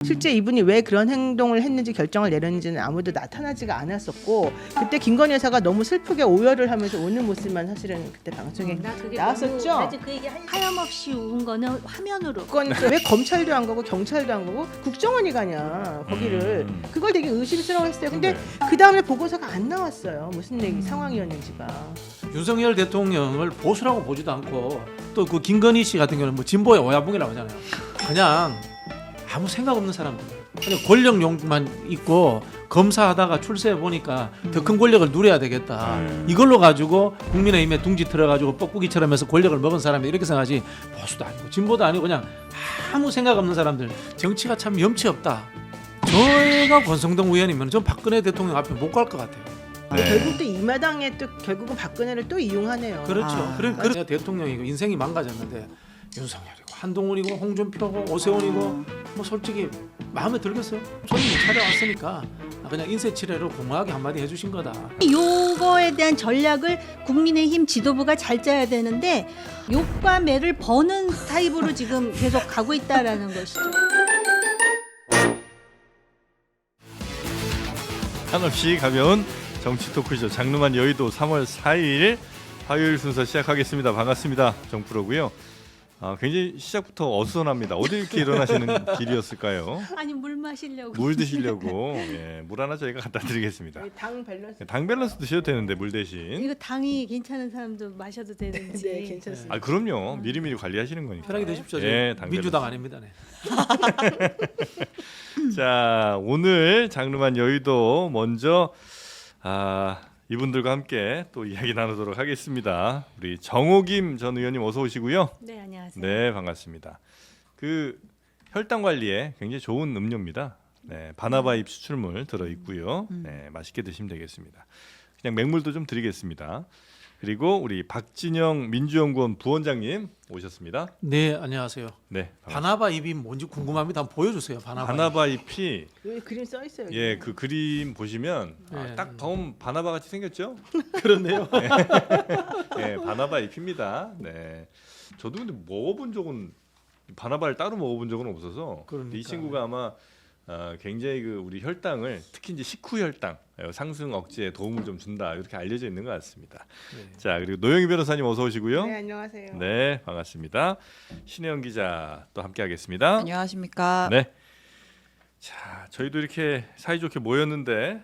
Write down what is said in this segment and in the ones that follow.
실제 이분이 왜 그런 행동을 했는지 결정을 내렸는지는 아무도 나타나지가 않았었고, 그때 김건희 여사가 너무 슬프게 오열을 하면서 우는 모습만 사실은 그때 방송에 나 그게 나왔었죠. 너무, 나 그 얘기 하염없이 운 거는 화면으로. 그건 왜 검찰도 안 가고 경찰도 안 가고 국정원이 가냐 거기를. 그걸 되게 의심스러워했어요. 근데 그 다음에 보고서가 안 나왔어요. 무슨 얘기 상황이었는지가. 윤석열 대통령을 보수라고 보지도 않고 또 그 김건희 씨 같은 경우는 뭐 진보의 오야붕이라고 하잖아요. 그냥 아무 생각 없는 사람들. 그냥 권력욕만 있고 검사하다가 출세해 보니까 더 큰 권력을 누려야 되겠다. 이걸로 가지고 국민의힘에 둥지 틀어가지고 뻐꾸기처럼 해서 권력을 먹은 사람이 이렇게 생각하지, 보수도 아니고 진보도 아니고 그냥 아무 생각 없는 사람들. 정치가 참 염치 없다. 저희가 권성동 의원이면 전 박근혜 대통령 앞에 못 갈 것 같아요. 결국 또 이 마당에 또 결국은 박근혜를 또 이용하네요. 그렇죠. 그래서 대통령이고 인생이 망가졌는데 윤석열이고 한동훈이고 홍준표고 오세훈이고 뭐 솔직히 마음에 들겠어요? 손님이 찾아왔으니까 그냥 인쇄치레로 공허하게 한마디 해주신 거다. 요거에 대한 전략을 국민의힘 지도부가 잘 짜야 되는데 욕과 매를 버는 타입으로 지금 계속 가고 있다라는 것이죠. 한없이 가벼운 정치 토크쇼 장르만 여의도 3월 4일 화요일 순서 시작하겠습니다. 반갑습니다. 정프로고요. 굉장히 시작부터 어수선합니다. 어디 이렇게 일어나시는 길이었을까요? 아니 물 마시려고. 물 드시려고. 예, 물 하나 저희가 갖다 드리겠습니다. 당 밸런스. 당 밸런스 드셔도 되는데 물 대신. 이거 당이 괜찮은 사람도 마셔도 되는지. 네, 괜찮습니다. 그럼요. 미리미리 관리하시는 거니까. 편하게 되십시오. 예, 당 민주당 밸런스. 아닙니다. 네. 자, 오늘 장르만 여의도 먼저 이분들과 함께 또 이야기 나누도록 하겠습니다. 우리 정호김 전 의원님 어서 오시고요. 네, 안녕하세요. 네, 반갑습니다. 그 혈당 관리에 굉장히 좋은 음료입니다. 네, 바나바잎 추출물 들어 있고요. 네, 맛있게 드시면 되겠습니다. 그냥 맹물도 좀 드리겠습니다. 그리고 우리 박진영 민주연구원 부원장님 오셨습니다. 네, 안녕하세요. 네, 바나바 잎이 뭔지 궁금합니다. 한번 보여주세요. 바나바잎이 여기 그림 써 있어요. 예, 그 그림 보시면 네. 딱 봐오면 바나바 같이 생겼죠? 그렇네요. 네, 바나바 잎입니다. 네, 저도 근데 먹어본 적은 바나바를 따로 먹어본 적은 없어서 그러니까. 이 친구가 아마 굉장히 그 우리 혈당을 특히 이제 식후 혈당 상승 억제에 도움을 좀 준다 이렇게 알려져 있는 것 같습니다. 네. 자, 그리고 노영희 변호사님 어서 오시고요. 네, 안녕하세요. 네, 반갑습니다. 신혜영 기자 또 함께하겠습니다. 안녕하십니까. 네. 자, 저희도 이렇게 사이좋게 모였는데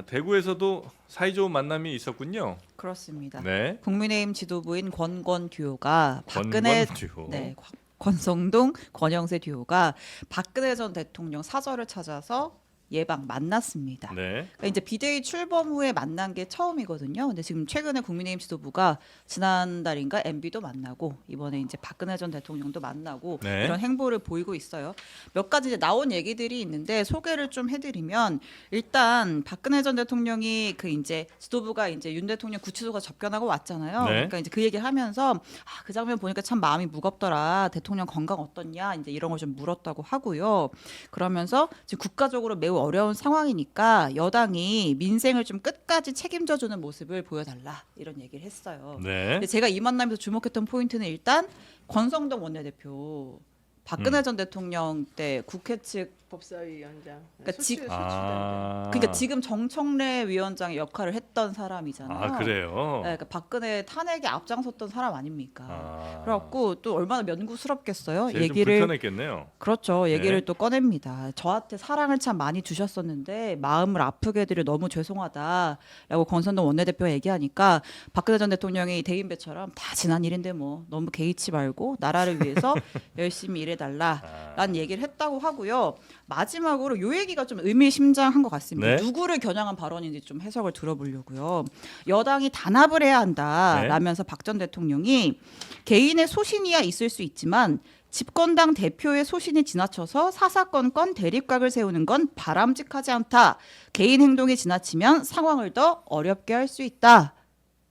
대구에서도 사이좋은 만남이 있었군요. 그렇습니다. 네. 국민의힘 지도부인 권권 듀오가 박근혜 권권 듀오. 네, 권성동 권영세 듀오가 박근혜 전 대통령 사저를 찾아서 예방 만났습니다. 네. 그러니까 이제 비대위 출범 후에 만난 게 처음이거든요. 근데 지금 최근에 국민의힘 지도부가 지난달인가 MB도 만나고 이번에 이제 박근혜 전 대통령도 만나고 네. 이런 행보를 보이고 있어요. 몇 가지 이제 나온 얘기들이 있는데 소개를 좀 해드리면 일단 박근혜 전 대통령이 그 이제 지도부가 이제 윤 대통령 구치소가 접견하고 왔잖아요. 네. 그러니까 이제 그 얘기를 하면서 그 장면 보니까 참 마음이 무겁더라. 대통령 건강 어떻냐 이제 이런 걸 좀 물었다고 하고요. 그러면서 지금 국가적으로 매우 어려운 상황이니까 여당이 민생을 좀 끝까지 책임져주는 모습을 보여달라 이런 얘기를 했어요. 네. 근데 제가 이 만남에서 주목했던 포인트는 일단 권성동 원내대표 박근혜 전 대통령 때 국회 측 법사위원장. 그러니까 그러니까 지금 정청래 위원장의 역할을 했던 사람이잖아요. 그래요. 네, 그러니까 박근혜 탄핵에 앞장섰던 사람 아닙니까? 아. 그래갖고 또 얼마나 면구스럽겠어요. 제일 좀 얘기를 불편했겠네요. 그렇죠. 얘기를 네. 또 꺼냅니다. 저한테 사랑을 참 많이 주셨었는데 마음을 아프게 해드려 너무 죄송하다라고 권선동 원내대표가 얘기하니까 박근혜 전 대통령이 대인배처럼 다 지난 일인데 뭐 너무 개의치 말고 나라를 위해서 열심히 일해달라라는 얘기를 했다고 하고요. 마지막으로 요 얘기가 좀 의미심장한 것 같습니다. 네. 누구를 겨냥한 발언인지 좀 해석을 들어보려고요. 여당이 단합을 해야 한다라면서 박 전 대통령이 개인의 소신이야 있을 수 있지만 집권당 대표의 소신이 지나쳐서 사사건건 대립각을 세우는 건 바람직하지 않다. 개인 행동이 지나치면 상황을 더 어렵게 할 수 있다.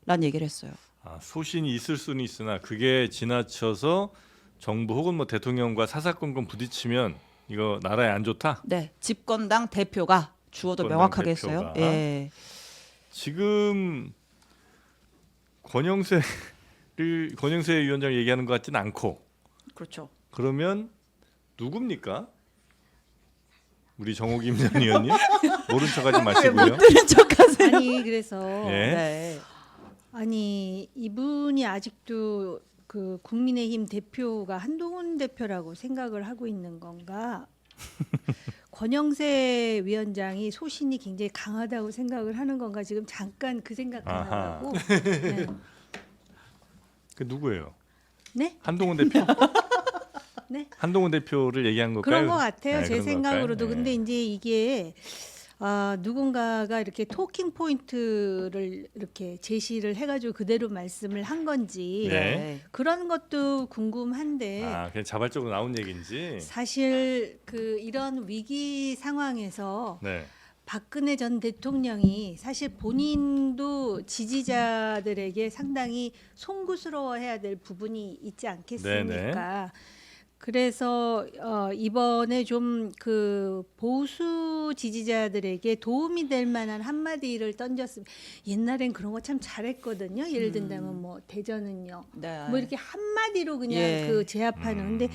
라는 얘기를 했어요. 소신이 있을 수는 있으나 그게 지나쳐서 정부 혹은 뭐 대통령과 사사건건 부딪히면 이거 나라에 안 좋다. 네, 집권당 대표가 주어도 집권당 명확하게 대표가. 했어요. 예. 지금 권영세 위원장 얘기하는 것 같지는 않고 그렇죠. 그러면 누굽니까? 우리 정호김 전 의원님 모른 척하지 마시고요. 들은 척하세요. 아니 그래서 예. 네. 아니 이분이 아직도 그 국민의힘 대표가 한동훈 대표라고 생각을 하고 있는 건가? 권영세 위원장이 소신이 굉장히 강하다고 생각을 하는 건가? 지금 잠깐 그 생각 아하. 하나고. 네. 그 누구예요? 네? 한동훈 대표? 네? 한동훈 대표를 얘기한 걸까요? 그런 것 같아요. 네, 제 그런 생각으로도. 걸까요? 근데 이제 이게 누군가가 이렇게 토킹 포인트를 이렇게 제시를 해가지고 그대로 말씀을 한 건지 네. 그런 것도 궁금한데 아, 그냥 자발적으로 나온 얘기인지. 사실 그 이런 위기 상황에서 네. 박근혜 전 대통령이 사실 본인도 지지자들에게 상당히 송구스러워해야 될 부분이 있지 않겠습니까? 그래서 이번에 좀 그 보수 지지자들에게 도움이 될 만한 한마디를 던졌으면 옛날엔 그런 거 참 잘했거든요. 예를 든다면 뭐 대전은요. 네. 뭐 이렇게 한마디로 그냥 예. 그 제압하는 근데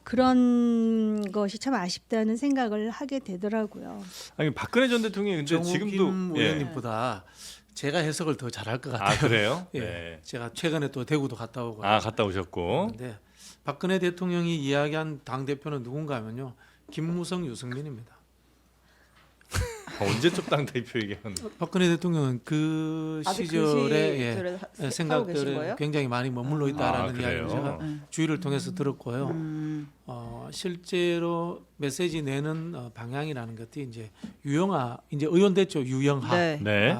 그런 것이 참 아쉽다는 생각을 하게 되더라고요. 아니 박근혜 전 대통령이 근데 정우김 지금도 의원님보다 제가 해석을 더 잘할 것 같아요. 아 그래요? 예, 네. 제가 최근에 또 대구도 갔다 오고. 아 갔다 오셨고. 근데 박근혜 대통령이 이야기한 당 대표는 누군가 하면요, 김무성, 유승민입니다. 언제적 당 대표 얘기하는? 박근혜 대통령은 그 아직 시절에 시절에 예, 하고 계신 생각들에 거예요? 굉장히 많이 머물러 있다라는 이야기를 제가 주의를 통해서 들었고요. 실제로 메시지 내는 방향이라는 것이 이제 유영하, 이제 의원 됐죠, 유영하. 네. 네.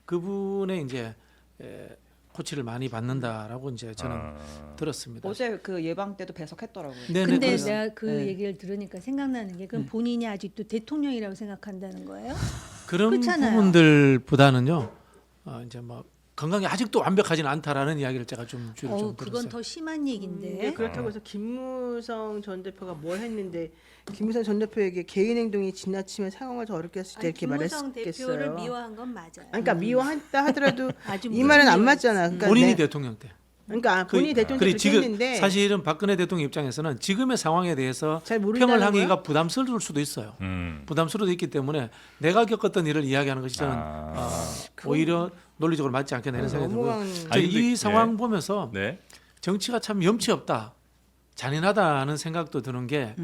그분의 이제 코치를 많이 받는다라고 이제 저는 들었습니다. 어제 그 예방 때도 배석했더라고요. 네네, 근데 그래서 내가 그 네. 얘기를 들으니까 생각나는 게 그럼 본인이 아직도 대통령이라고 생각한다는 거예요? 그런 그렇잖아요. 부분들보다는요, 이제 뭐 건강이 아직도 완벽하지는 않다라는 이야기를 제가 좀 주로 좀 그건 들었어요. 더 심한 얘기인데. 네, 그렇다고 해서 김무성 전 대표가 뭘 했는데 김무성 전 대표에게 개인 행동이 지나치면 상황을 더 어렵게 했을 때 이렇게 김무성 대표를 말했겠어요. 미워한 건 맞아요. 아니, 그러니까 미워했다 하더라도 아주 이 말은 안 미워했어요. 맞잖아. 그러니까 본인이 대통령 때. 그러니까 본인이 대통령 때 그리고 그렇게 지금 했는데 사실은 박근혜 대통령 입장에서는 지금의 상황에 대해서 잘 모른다는 평을 하기가 거야? 부담스러울 수도 있어요. 부담스러울 수도 있기 때문에 내가 겪었던 일을 이야기하는 것이 저는 오히려 논리적으로 맞지 않겠나 이런 생각이 들고요. 너무한 저 아니, 근데- 이 상황 보면서 네. 정치가 참 염치 없다, 잔인하다는 생각도 드는 게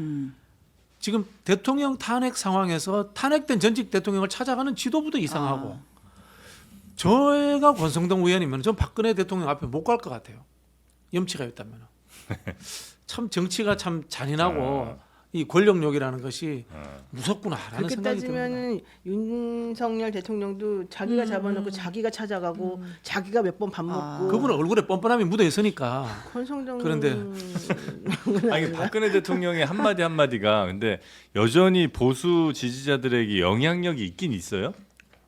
지금 대통령 탄핵 상황에서 탄핵된 전직 대통령을 찾아가는 지도부도 이상하고 저희가 권성동 의원이면 전 박근혜 대통령 앞에 못 갈 것 같아요. 염치가 있다면. 참 정치가 참 잔인하고 이 권력욕이라는 것이 무섭구나라는 그렇게 생각이 듭니다. 따지면은 윤석열 대통령도 자기가 잡아놓고 자기가 찾아가고 자기가 몇 번 밥 먹고 그분은 얼굴에 뻔뻔함이 묻어 있으니까. 권성동 그런데 아니 박근혜 대통령의 한마디 한마디가 근데 여전히 보수 지지자들에게 영향력이 있긴 있어요?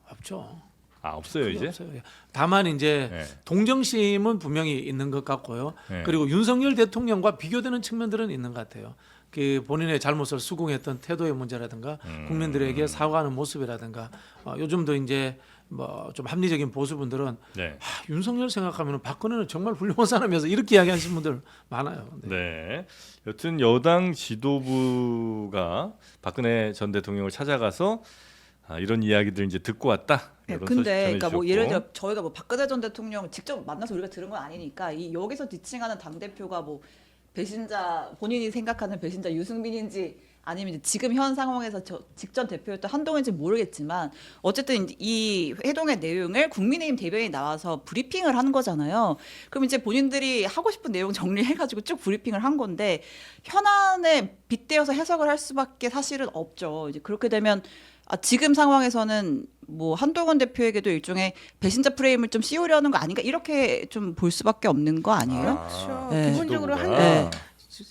없죠. 아 없어요 이제? 없어요. 다만 이제 네. 동정심은 분명히 있는 것 같고요. 네. 그리고 윤석열 대통령과 비교되는 측면들은 있는 것 같아요. 그 본인의 잘못을 수긍했던 태도의 문제라든가 국민들에게 사과하는 모습이라든가 요즘도 이제 뭐 좀 합리적인 보수분들은 네. 윤석열 생각하면 박근혜는 정말 훌륭한 사람이어서 이렇게 이야기하시는 분들 많아요. 네. 네. 여튼 여당 지도부가 박근혜 전 대통령을 찾아가서 이런 이야기들 이제 듣고 왔다. 네, 이런 근데 소식 그러니까 뭐 전해주셨고. 예를 들어 저희가 뭐 박근혜 전 대통령 직접 만나서 우리가 들은 건 아니니까 이 여기서 지칭하는 당 대표가 뭐 배신자 본인이 생각하는 배신자 유승민인지 아니면 이제 지금 현 상황에서 직전 대표였던 한동훈인지 모르겠지만 어쨌든 이 회동의 내용을 국민의힘 대변인이 나와서 브리핑을 하는 거잖아요. 그럼 이제 본인들이 하고 싶은 내용 정리해가지고 쭉 브리핑을 한 건데 현안에 빗대어서 해석을 할 수밖에 사실은 없죠. 이제 그렇게 되면 지금 상황에서는 뭐 한동훈 대표에게도 일종의 배신자 프레임을 좀 씌우려는 거 아닌가 이렇게 좀 볼 수밖에 없는 거 아니에요? 그렇죠. 네. 기본적으로 지도부가. 한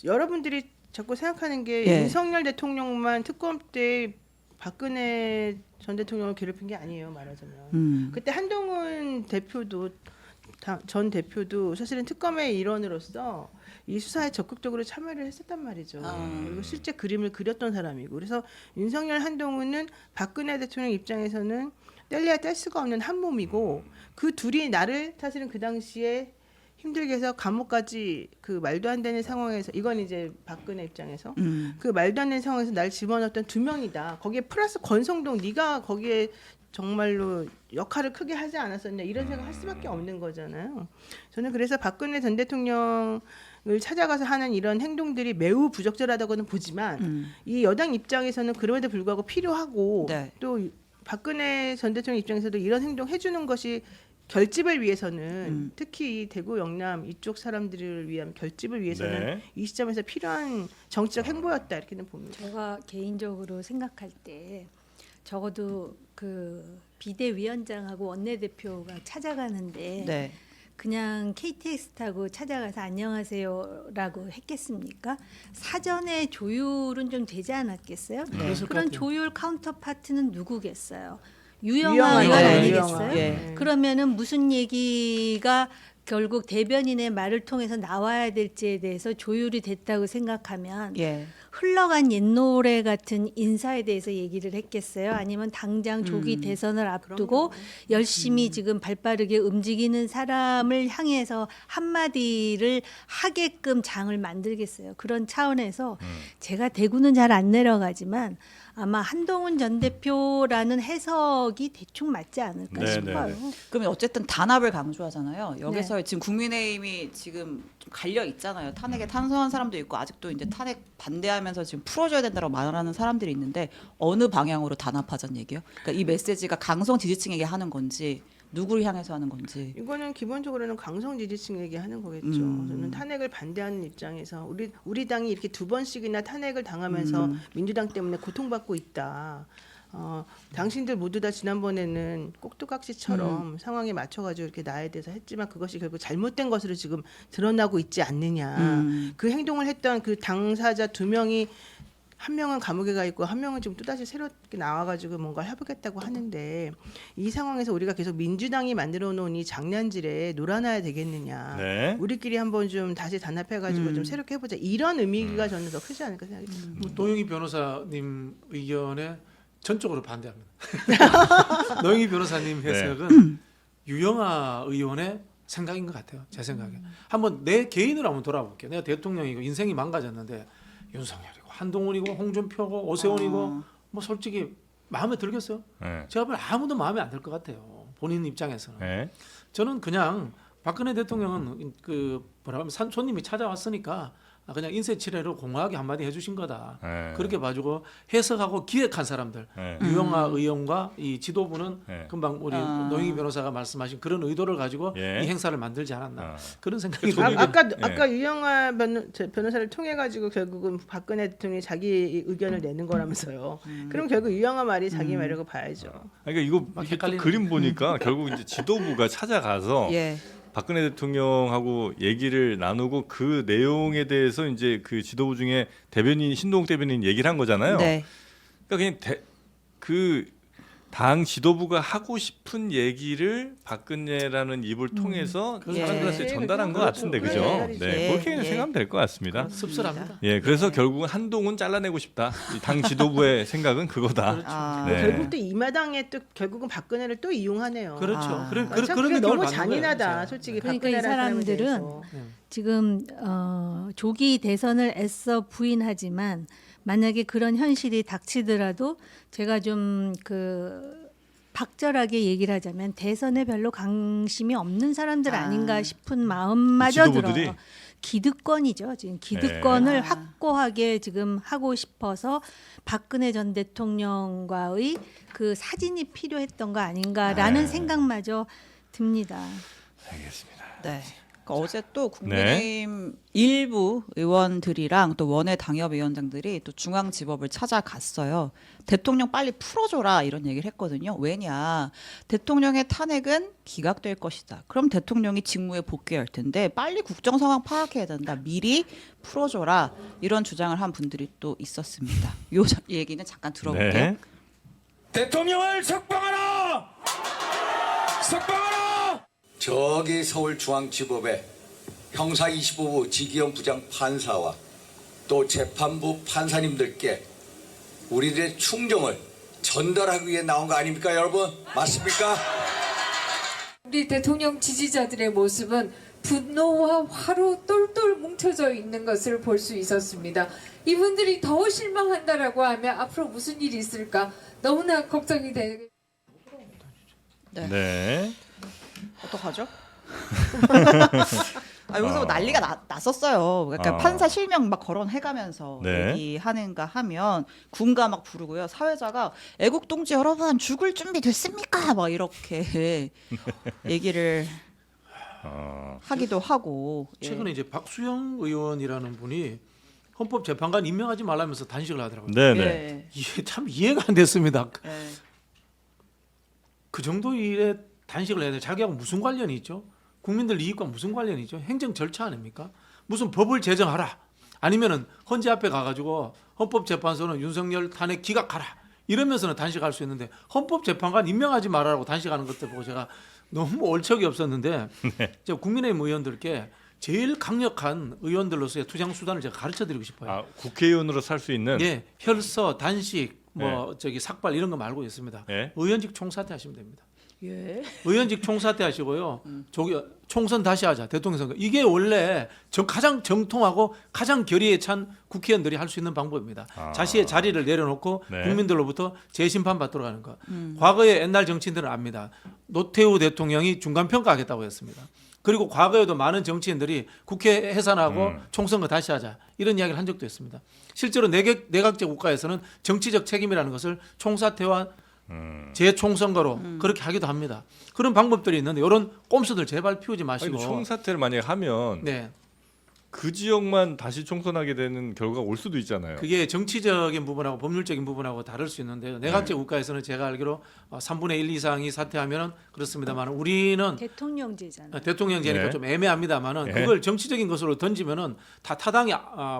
여러분들이 자꾸 생각하는 게 예. 윤석열 대통령만 특검 때 박근혜 전 대통령을 괴롭힌 게 아니에요, 말하자면. 그때 한동훈 대표도 전 대표도 사실은 특검의 일원으로서 이 수사에 적극적으로 참여를 했었단 말이죠. 그리고 실제 그림을 그렸던 사람이고, 그래서 윤석열 한동훈은 박근혜 대통령 입장에서는 뗄래야 뗄 수가 없는 한 몸이고, 그 둘이 나를 사실은 그 당시에 힘들게 해서 감옥까지 그 말도 안 되는 상황에서 이건 이제 박근혜 입장에서 음. 그 말도 안 되는 상황에서 날 집어넣었던 2명이다. 거기에 플러스 권성동 네가 거기에 정말로 역할을 크게 하지 않았었냐 이런 생각 할 수밖에 없는 거잖아요. 저는 그래서 박근혜 전 대통령을 찾아가서 하는 이런 행동들이 매우 부적절하다고는 보지만 이 여당 입장에서는 그럼에도 불구하고 필요하고 네. 또 박근혜 전 대통령 입장에서도 이런 행동 해주는 것이 결집을 위해서는 특히 이 대구 영남 이쪽 사람들을 위한 결집을 위해서는 네. 이 시점에서 필요한 정치적 행보였다 이렇게는 봅니다. 제가 개인적으로 생각할 때 적어도 그 비대위원장하고 원내대표가 찾아가는데 네. 그냥 KTX 타고 찾아가서 안녕하세요라고 했겠습니까? 사전에 조율은 좀 되지 않았겠어요? 그랬을 것 그런 같아요. 조율 카운터파트는 누구겠어요? 유영아 유영아 의원 의원, 아니겠어요? 유영아. 예. 그러면은 무슨 얘기가 결국 대변인의 말을 통해서 나와야 될지에 대해서 조율이 됐다고 생각하면 예. 흘러간 옛 노래 같은 인사에 대해서 얘기를 했겠어요? 아니면 당장 조기 대선을 앞두고 열심히 지금 발빠르게 움직이는 사람을 향해서 한마디를 하게끔 장을 만들겠어요? 그런 차원에서 제가 대구는 잘 안 내려가지만 아마 한동훈 전 대표라는 해석이 대충 맞지 않을까 네, 싶어요. 네, 그러면 어쨌든 단합을 강조하잖아요. 여기서 지금 국민의힘이 지금 좀 갈려 있잖아요. 탄핵에 탄성한 사람도 있고 아직도 이제 탄핵 반대하면서 지금 풀어줘야 된다고 말하는 사람들이 있는데 어느 방향으로 단합하자는 얘기요? 그러니까 이 메시지가 강성 지지층에게 하는 건지 누구를 향해서 하는 건지. 이거는 기본적으로는 강성 지지층에게 하는 거겠죠. 저는 탄핵을 반대하는 입장에서 우리 당이 이렇게 2번씩이나 탄핵을 당하면서 민주당 때문에 고통받고 있다. 당신들 모두 다 지난번에는 꼭두각시처럼 상황에 맞춰가지고 이렇게 나에 대해서 했지만 그것이 결국 잘못된 것으로 지금 드러나고 있지 않느냐. 그 행동을 했던 그 당사자 2명이 한 명은 감옥에 가 있고 한 명은 지금 또다시 새롭게 나와가지고 뭔가를 해보겠다고 하는데 이 상황에서 우리가 계속 민주당이 만들어 놓은 이 장난질에 놀아나야 되겠느냐. 네. 우리끼리 한번 좀 다시 단합해가지고 좀 새롭게 해보자. 이런 의미가 저는 더 크지 않을까 생각이 듭니다. 뭐 노영희 변호사님 의견에 전적으로 반대합니다. 노영희 변호사님 해석은 유영아 의원의 생각인 것 같아요. 제 생각에. 한번 내 개인으로 한번 돌아볼게요. 내가 대통령이고 인생이 망가졌는데 윤석열이고 한동훈이고 홍준표고 오세훈이고 뭐 솔직히 마음에 들겠어요? 네. 제가 보면 아무도 마음에 안 들 것 같아요. 본인 입장에서는. 네. 저는 그냥 박근혜 대통령은 그 뭐라 하면 손님이 찾아왔으니까 그냥 인쇄치레로 공허하게 한마디 해주신 거다. 네. 그렇게 봐주고 해석하고 기획한 사람들 네. 유영아 의원과 이 지도부는 네. 금방 우리 노영희 변호사가 말씀하신 그런 의도를 가지고 예. 이 행사를 만들지 않았나 그런 생각이 저도 듭니다. 이게- 아까 유영아 변호사를 통해 가지고 결국은 박근혜 대통령이 자기 의견을 내는 거라면서요. 그럼 결국 유영아 말이 자기 말이라고 봐야죠. 그러니까 이거 막 이게 또 헷갈리는 그림 보니까 결국 이제 지도부가 찾아가서 예. 박근혜 대통령하고 얘기를 나누고 그 내용에 대해서 이제 그 지도부 중에 대변인 신동욱 대변인 얘기를 한 거잖아요. 네. 그러니까 그냥 그 당 지도부가 하고 싶은 얘기를 박근혜라는 입을 통해서 예. 사람들한테 전달한 것 그렇죠. 같은데 그죠? 네. 네, 예. 그렇게 예. 생각하면 될 것 같습니다. 씁쓸합니다. 예, 그래서 결국은 한동훈 잘라내고 싶다. 이당 지도부의 생각은 그거다. 아. 네. 결국 또 이 마당에 또 결국은 박근혜를 또 이용하네요. 그렇죠. 아. 그런 참 그런 그게 느낌을 너무 받는 잔인하다. 거예요, 솔직히 그러니까 이 박근혜라는 사람에 사람들은 대해서. 지금 조기 대선을 애써 부인하지만 만약에 그런 현실이 닥치더라도 제가 좀 그 박절하게 얘기를 하자면 대선에 별로 관심이 없는 사람들 아닌가 싶은 마음마저 지도부들이? 들어요. 기득권이죠. 지금 기득권을 네. 확고하게 지금 하고 싶어서 박근혜 전 대통령과의 그 사진이 필요했던 거 아닌가라는 생각마저 듭니다. 알겠습니다. 네. 그러니까 어제 또 국민의힘 일부 의원들이랑 또 원외 당협위원장들이 또 중앙지법을 찾아갔어요. 대통령 빨리 풀어줘라 이런 얘기를 했거든요. 왜냐 대통령의 탄핵은 기각될 것이다. 그럼 대통령이 직무에 복귀할 텐데 빨리 국정 상황 파악해야 된다. 미리 풀어줘라 이런 주장을 한 분들이 또 있었습니다. 요 얘기는 잠깐 들어볼게요. 네. 대통령을 석방하라! 석방하라! 저기 서울중앙지법에 형사 25부 지기현 부장 판사와 또 재판부 판사님들께 우리들의 충정을 전달하기 위해 나온 거 아닙니까 여러분? 맞습니까? 우리 대통령 지지자들의 모습은 분노와 화로 똘똘 뭉쳐져 있는 것을 볼 수 있었습니다. 이분들이 더 실망한다라고 하면 앞으로 무슨 일이 있을까 너무나 걱정이 되는. 네. 어떡하죠? 여기서 난리가 났었어요. 그러니까 아. 판사 실명 막 거론해가면서 네. 얘기하는가 하면 군가 막 부르고요. 사회자가 애국 동지 여러분 죽을 준비 됐습니까? 막 이렇게 얘기를 하기도 하고. 최근에 이제 박수영 의원이라는 분이 헌법재판관 임명하지 말라면서 단식을 하더라고요. 네네. 예. 이게 참 이해가 안 됐습니다. 예. 그 정도 일에 단식을 해야 돼. 자기하고 무슨 관련이 있죠? 국민들 이익과 무슨 관련이 있죠? 행정 절차 아닙니까? 무슨 법을 제정하라. 아니면은 헌재 앞에 가가지고 헌법재판소는 윤석열 탄핵 기각하라. 이러면서는 단식할 수 있는데 헌법재판관 임명하지 말라고 단식하는 것들 보고 제가 너무 얼척이 없었는데 제가 국민의힘 의원들께 제일 강력한 의원들로서의 투쟁 수단을 제가 가르쳐드리고 싶어요. 아, 국회의원으로 살 수 있는. 예, 혈서, 단식, 저기 삭발 이런 거 말고 있습니다. 예? 의원직 총사퇴 하시면 됩니다. 예. 의원직 총사퇴 하시고요. 저기 총선 다시 하자. 대통령 선거. 이게 원래 가장 정통하고 가장 결의에 찬 국회의원들이 할 수 있는 방법입니다. 자신의 자리를 내려놓고 네. 국민들로부터 재심판 받도록 하는 거. 과거에 옛날 정치인들은 압니다. 노태우 대통령이 중간평가하겠다고 했습니다. 그리고 과거에도 많은 정치인들이 국회 해산하고 총선거 다시 하자 이런 이야기를 한 적도 있습니다. 실제로 내각제 국가에서는 정치적 책임이라는 것을 총사퇴와 재총선거로 그렇게 하기도 합니다. 그런 방법들이 있는데 이런 꼼수들 제발 피우지 마시고. 아니, 총사퇴를 만약에 하면 네, 그 지역만 다시 총선하게 되는 결과가 올 수도 있잖아요. 그게 정치적인 부분하고 법률적인 부분하고 다를 수 있는데요. 내각제 국가에서는 제가 알기로 3분의 1 이상이 사퇴하면은 그렇습니다만 우리는 대통령제잖아요. 대통령제니까 네. 좀 애매합니다만은 네. 그걸 정치적인 것으로 던지면은 다 타당이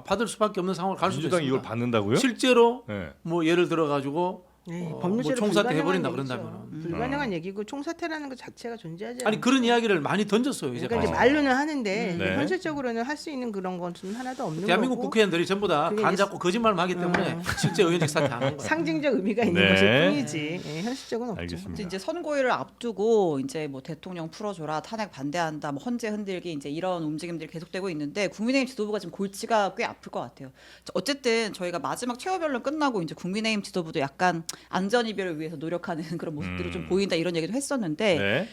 받을 수밖에 없는 상황을 갈 수도 민주당이 있습니다. 이걸 받는다고요? 실제로 네. 뭐 예를 들어 가지고 네, 뭐 총사퇴 해버린다 그런다면 불가능한 얘기고 총사퇴라는 것 자체가 존재하지 않아요. 아니 그런 이야기를 많이 던졌어요. 이제 그러니까 이제 말로는 하는데 네. 현실적으로는 할 수 있는 그런 것은 하나도 없는 대한민국 거고 국회의원들이 전부 다 그게 간 이제 잡고 거짓말만 하기 때문에 실제 의원직 사퇴 안 한 거예요. 상징적 의미가 있는 네. 것일 뿐이지 현실적은 없죠. 알겠습니다. 이제 선거일을 앞두고 이제 뭐 대통령 풀어줘라, 탄핵 반대한다, 뭐 헌재 흔들기 이제 이런 움직임들이 계속되고 있는데 국민의힘 지도부가 지금 골치가 꽤 아플 것 같아요. 어쨌든 저희가 마지막 최후변론 끝나고 이제 국민의힘 지도부도 약간 안전 이별을 위해서 노력하는 그런 모습들이 좀 보인다 이런 얘기도 했었는데 네.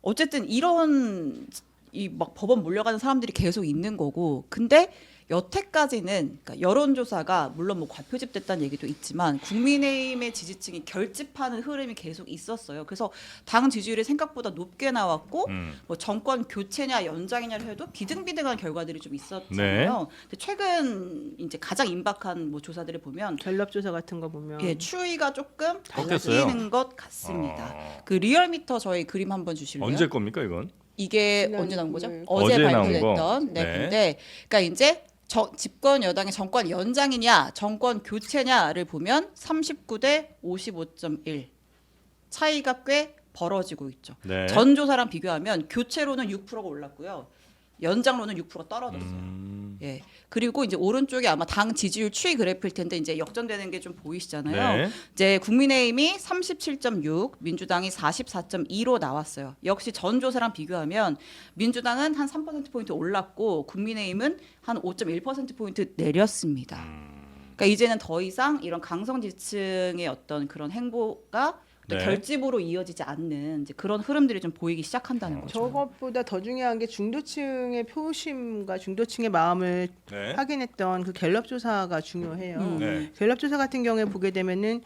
어쨌든 이런 이 막 법원 몰려가는 사람들이 계속 있는 거고 근데 여태까지는 그러니까 여론조사가 물론 뭐 과표집됐다는 얘기도 있지만 국민의힘의 지지층이 결집하는 흐름이 계속 있었어요. 그래서 당 지지율이 생각보다 높게 나왔고 뭐 정권 교체냐 연장이냐를 해도 비등비등한 결과들이 좀 있었잖아요. 근데 최근 이제 가장 임박한 뭐 조사들을 보면 갤럽 조사 같은 거 보면 예, 추이가 조금 꺾였어요? 달라지는 것 같습니다. 그 리얼미터 저희 그림 한번 주실래요? 언제 겁니까 이건? 이게 지난 언제 나온 거죠? 9일. 어제 어제 나온 발표됐던 거. 네, 네. 근데 그러니까 이제 집권 여당의 정권 연장이냐 정권 교체냐를 보면 39대 55.1 차이가 꽤 벌어지고 있죠. 네. 전조사랑 비교하면 교체로는 6%가 올랐고요. 연장로는 6%가 떨어졌어요. 예. 그리고 이제 오른쪽에 아마 당 지지율 추이 그래프일 텐데 이제 역전되는 게 좀 보이시잖아요. 네. 이제 국민의힘이 37.6, 민주당이 44.2로 나왔어요. 역시 전조사랑 비교하면 민주당은 한 3% 포인트 올랐고 국민의힘은 한 5.1% 포인트 내렸습니다. 그러니까 이제는 더 이상 이런 강성 지층의 어떤 그런 행보가 네. 결집으로 이어지지 않는 이제 그런 흐름들이 좀 보이기 시작한다는 거죠. 저것보다 더 중요한 게 중도층의 표심과 중도층의 마음을 네. 확인했던 그 갤럽 조사가 중요해요. 네. 갤럽 조사 같은 경우에 보게 되면은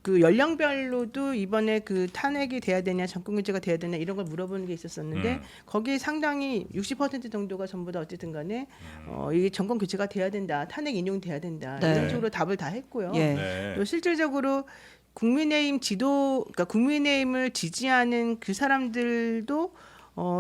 그 연령별로도 이번에 그 탄핵이 돼야 되냐 정권 교체가 돼야 되냐 이런 걸 물어보는 게 있었었는데 거기에 상당히 60% 정도가 전부 다 어쨌든 간에 이게 정권 교체가 돼야 된다 탄핵 인용돼야 된다 네. 이런 쪽으로 답을 다 했고요. 예. 네. 또 실질적으로 국민의힘 그러니까 국민의힘을 지지하는 그 사람들도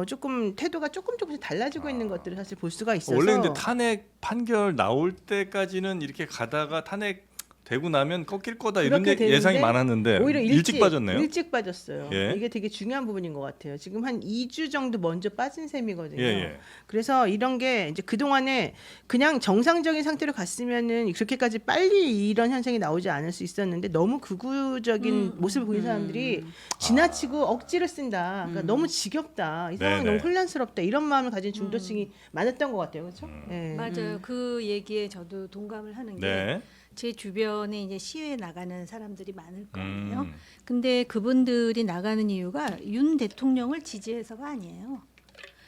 조금 태도가 조금씩 달라지고 있는 것들을 사실 볼 수가 있어서 원래 근데 탄핵 판결 나올 때까지는 이렇게 가다가 탄핵 되고 나면 꺾일 거다 이런 그렇게 되는데 예상이 많았는데 오히려 일찍 빠졌네요. 일찍 빠졌어요. 예. 이게 되게 중요한 부분인 것 같아요. 지금 한 2주 정도 먼저 빠진 셈이거든요. 예. 그래서 이런 게 이제 그동안에 그냥 정상적인 상태로 갔으면은 그렇게까지 빨리 이런 현상이 나오지 않을 수 있었는데 너무 극우적인 모습을 보인 사람들이 지나치고 억지를 쓴다. 그러니까 너무 지겹다. 이 상황이 네네. 너무 혼란스럽다. 이런 마음을 가진 중도층이 많았던 것 같아요. 그렇죠? 예. 맞아요. 그 얘기에 저도 동감을 하는 게 네. 제 주변에 이제 시위에 나가는 사람들이 많을 거예요. 음. 근데 그분들이 나가는 이유가 윤 대통령을 지지해서가 아니에요.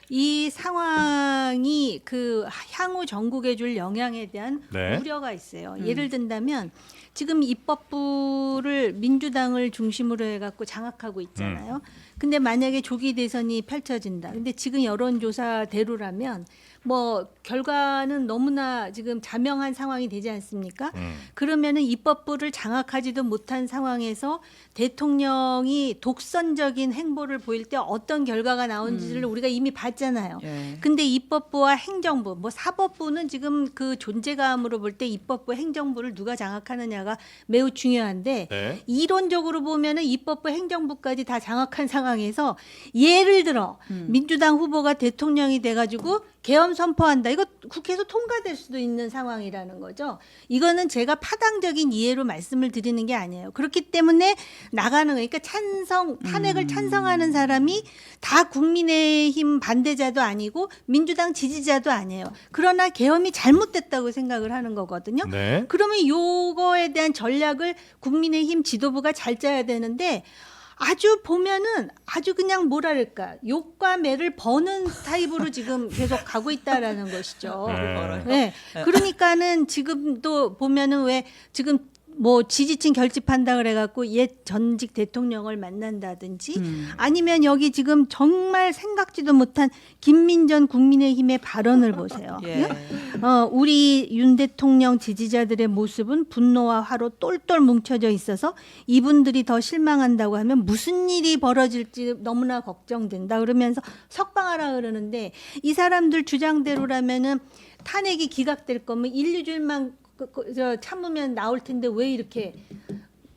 이 상황이 그 향후 전국에 줄 영향에 대한 네. 우려가 있어요. 예를 든다면 지금 입법부를 민주당을 중심으로 해갖고 장악하고 있잖아요. 근데 만약에 조기 대선이 펼쳐진다. 근데 지금 여론조사대로라면 뭐 결과는 너무나 지금 자명한 상황이 되지 않습니까? 그러면은 입법부를 장악하지도 못한 상황에서 대통령이 독선적인 행보를 보일 때 어떤 결과가 나온지를 우리가 이미 봤잖아요. 예. 근데 입법부와 행정부, 뭐 사법부는 지금 그 존재감으로 볼 때 입법부, 행정부를 누가 장악하느냐가 매우 중요한데 네. 이론적으로 보면은 입법부, 행정부까지 다 장악한 상황에서 예를 들어 민주당 후보가 대통령이 돼가지고 계엄 선포한다. 이거 국회에서 통과될 수도 있는 상황이라는 거죠. 이거는 제가 파당적인 이해로 말씀을 드리는 게 아니에요. 그렇기 때문에 나가는 거니까 탄핵을 찬성하는 사람이 다 국민의힘 반대자도 아니고 민주당 지지자도 아니에요. 그러나 계엄이 잘못됐다고 생각을 하는 거거든요. 네. 그러면 요거에 대한 전략을 국민의힘 지도부가 잘 짜야 되는데 아주 보면은 아주 그냥 뭐랄까 욕과 매를 버는 타입으로 지금 계속 가고 있다라는 것이죠. 네. 그러니까는 지금도 보면은 왜 지금 뭐 지지층 결집한다 그래갖고 옛 전직 대통령을 만난다든지 아니면 여기 지금 정말 생각지도 못한 김민전 국민의힘의 발언을 보세요. 예. 우리 윤 대통령 지지자들의 모습은 분노와 화로 똘똘 뭉쳐져 있어서 이분들이 더 실망한다고 하면 무슨 일이 벌어질지 너무나 걱정된다 그러면서 석방하라 그러는데 이 사람들 주장대로라면은 탄핵이 기각될 거면 1~2주일만 참으면 나올 텐데 왜 이렇게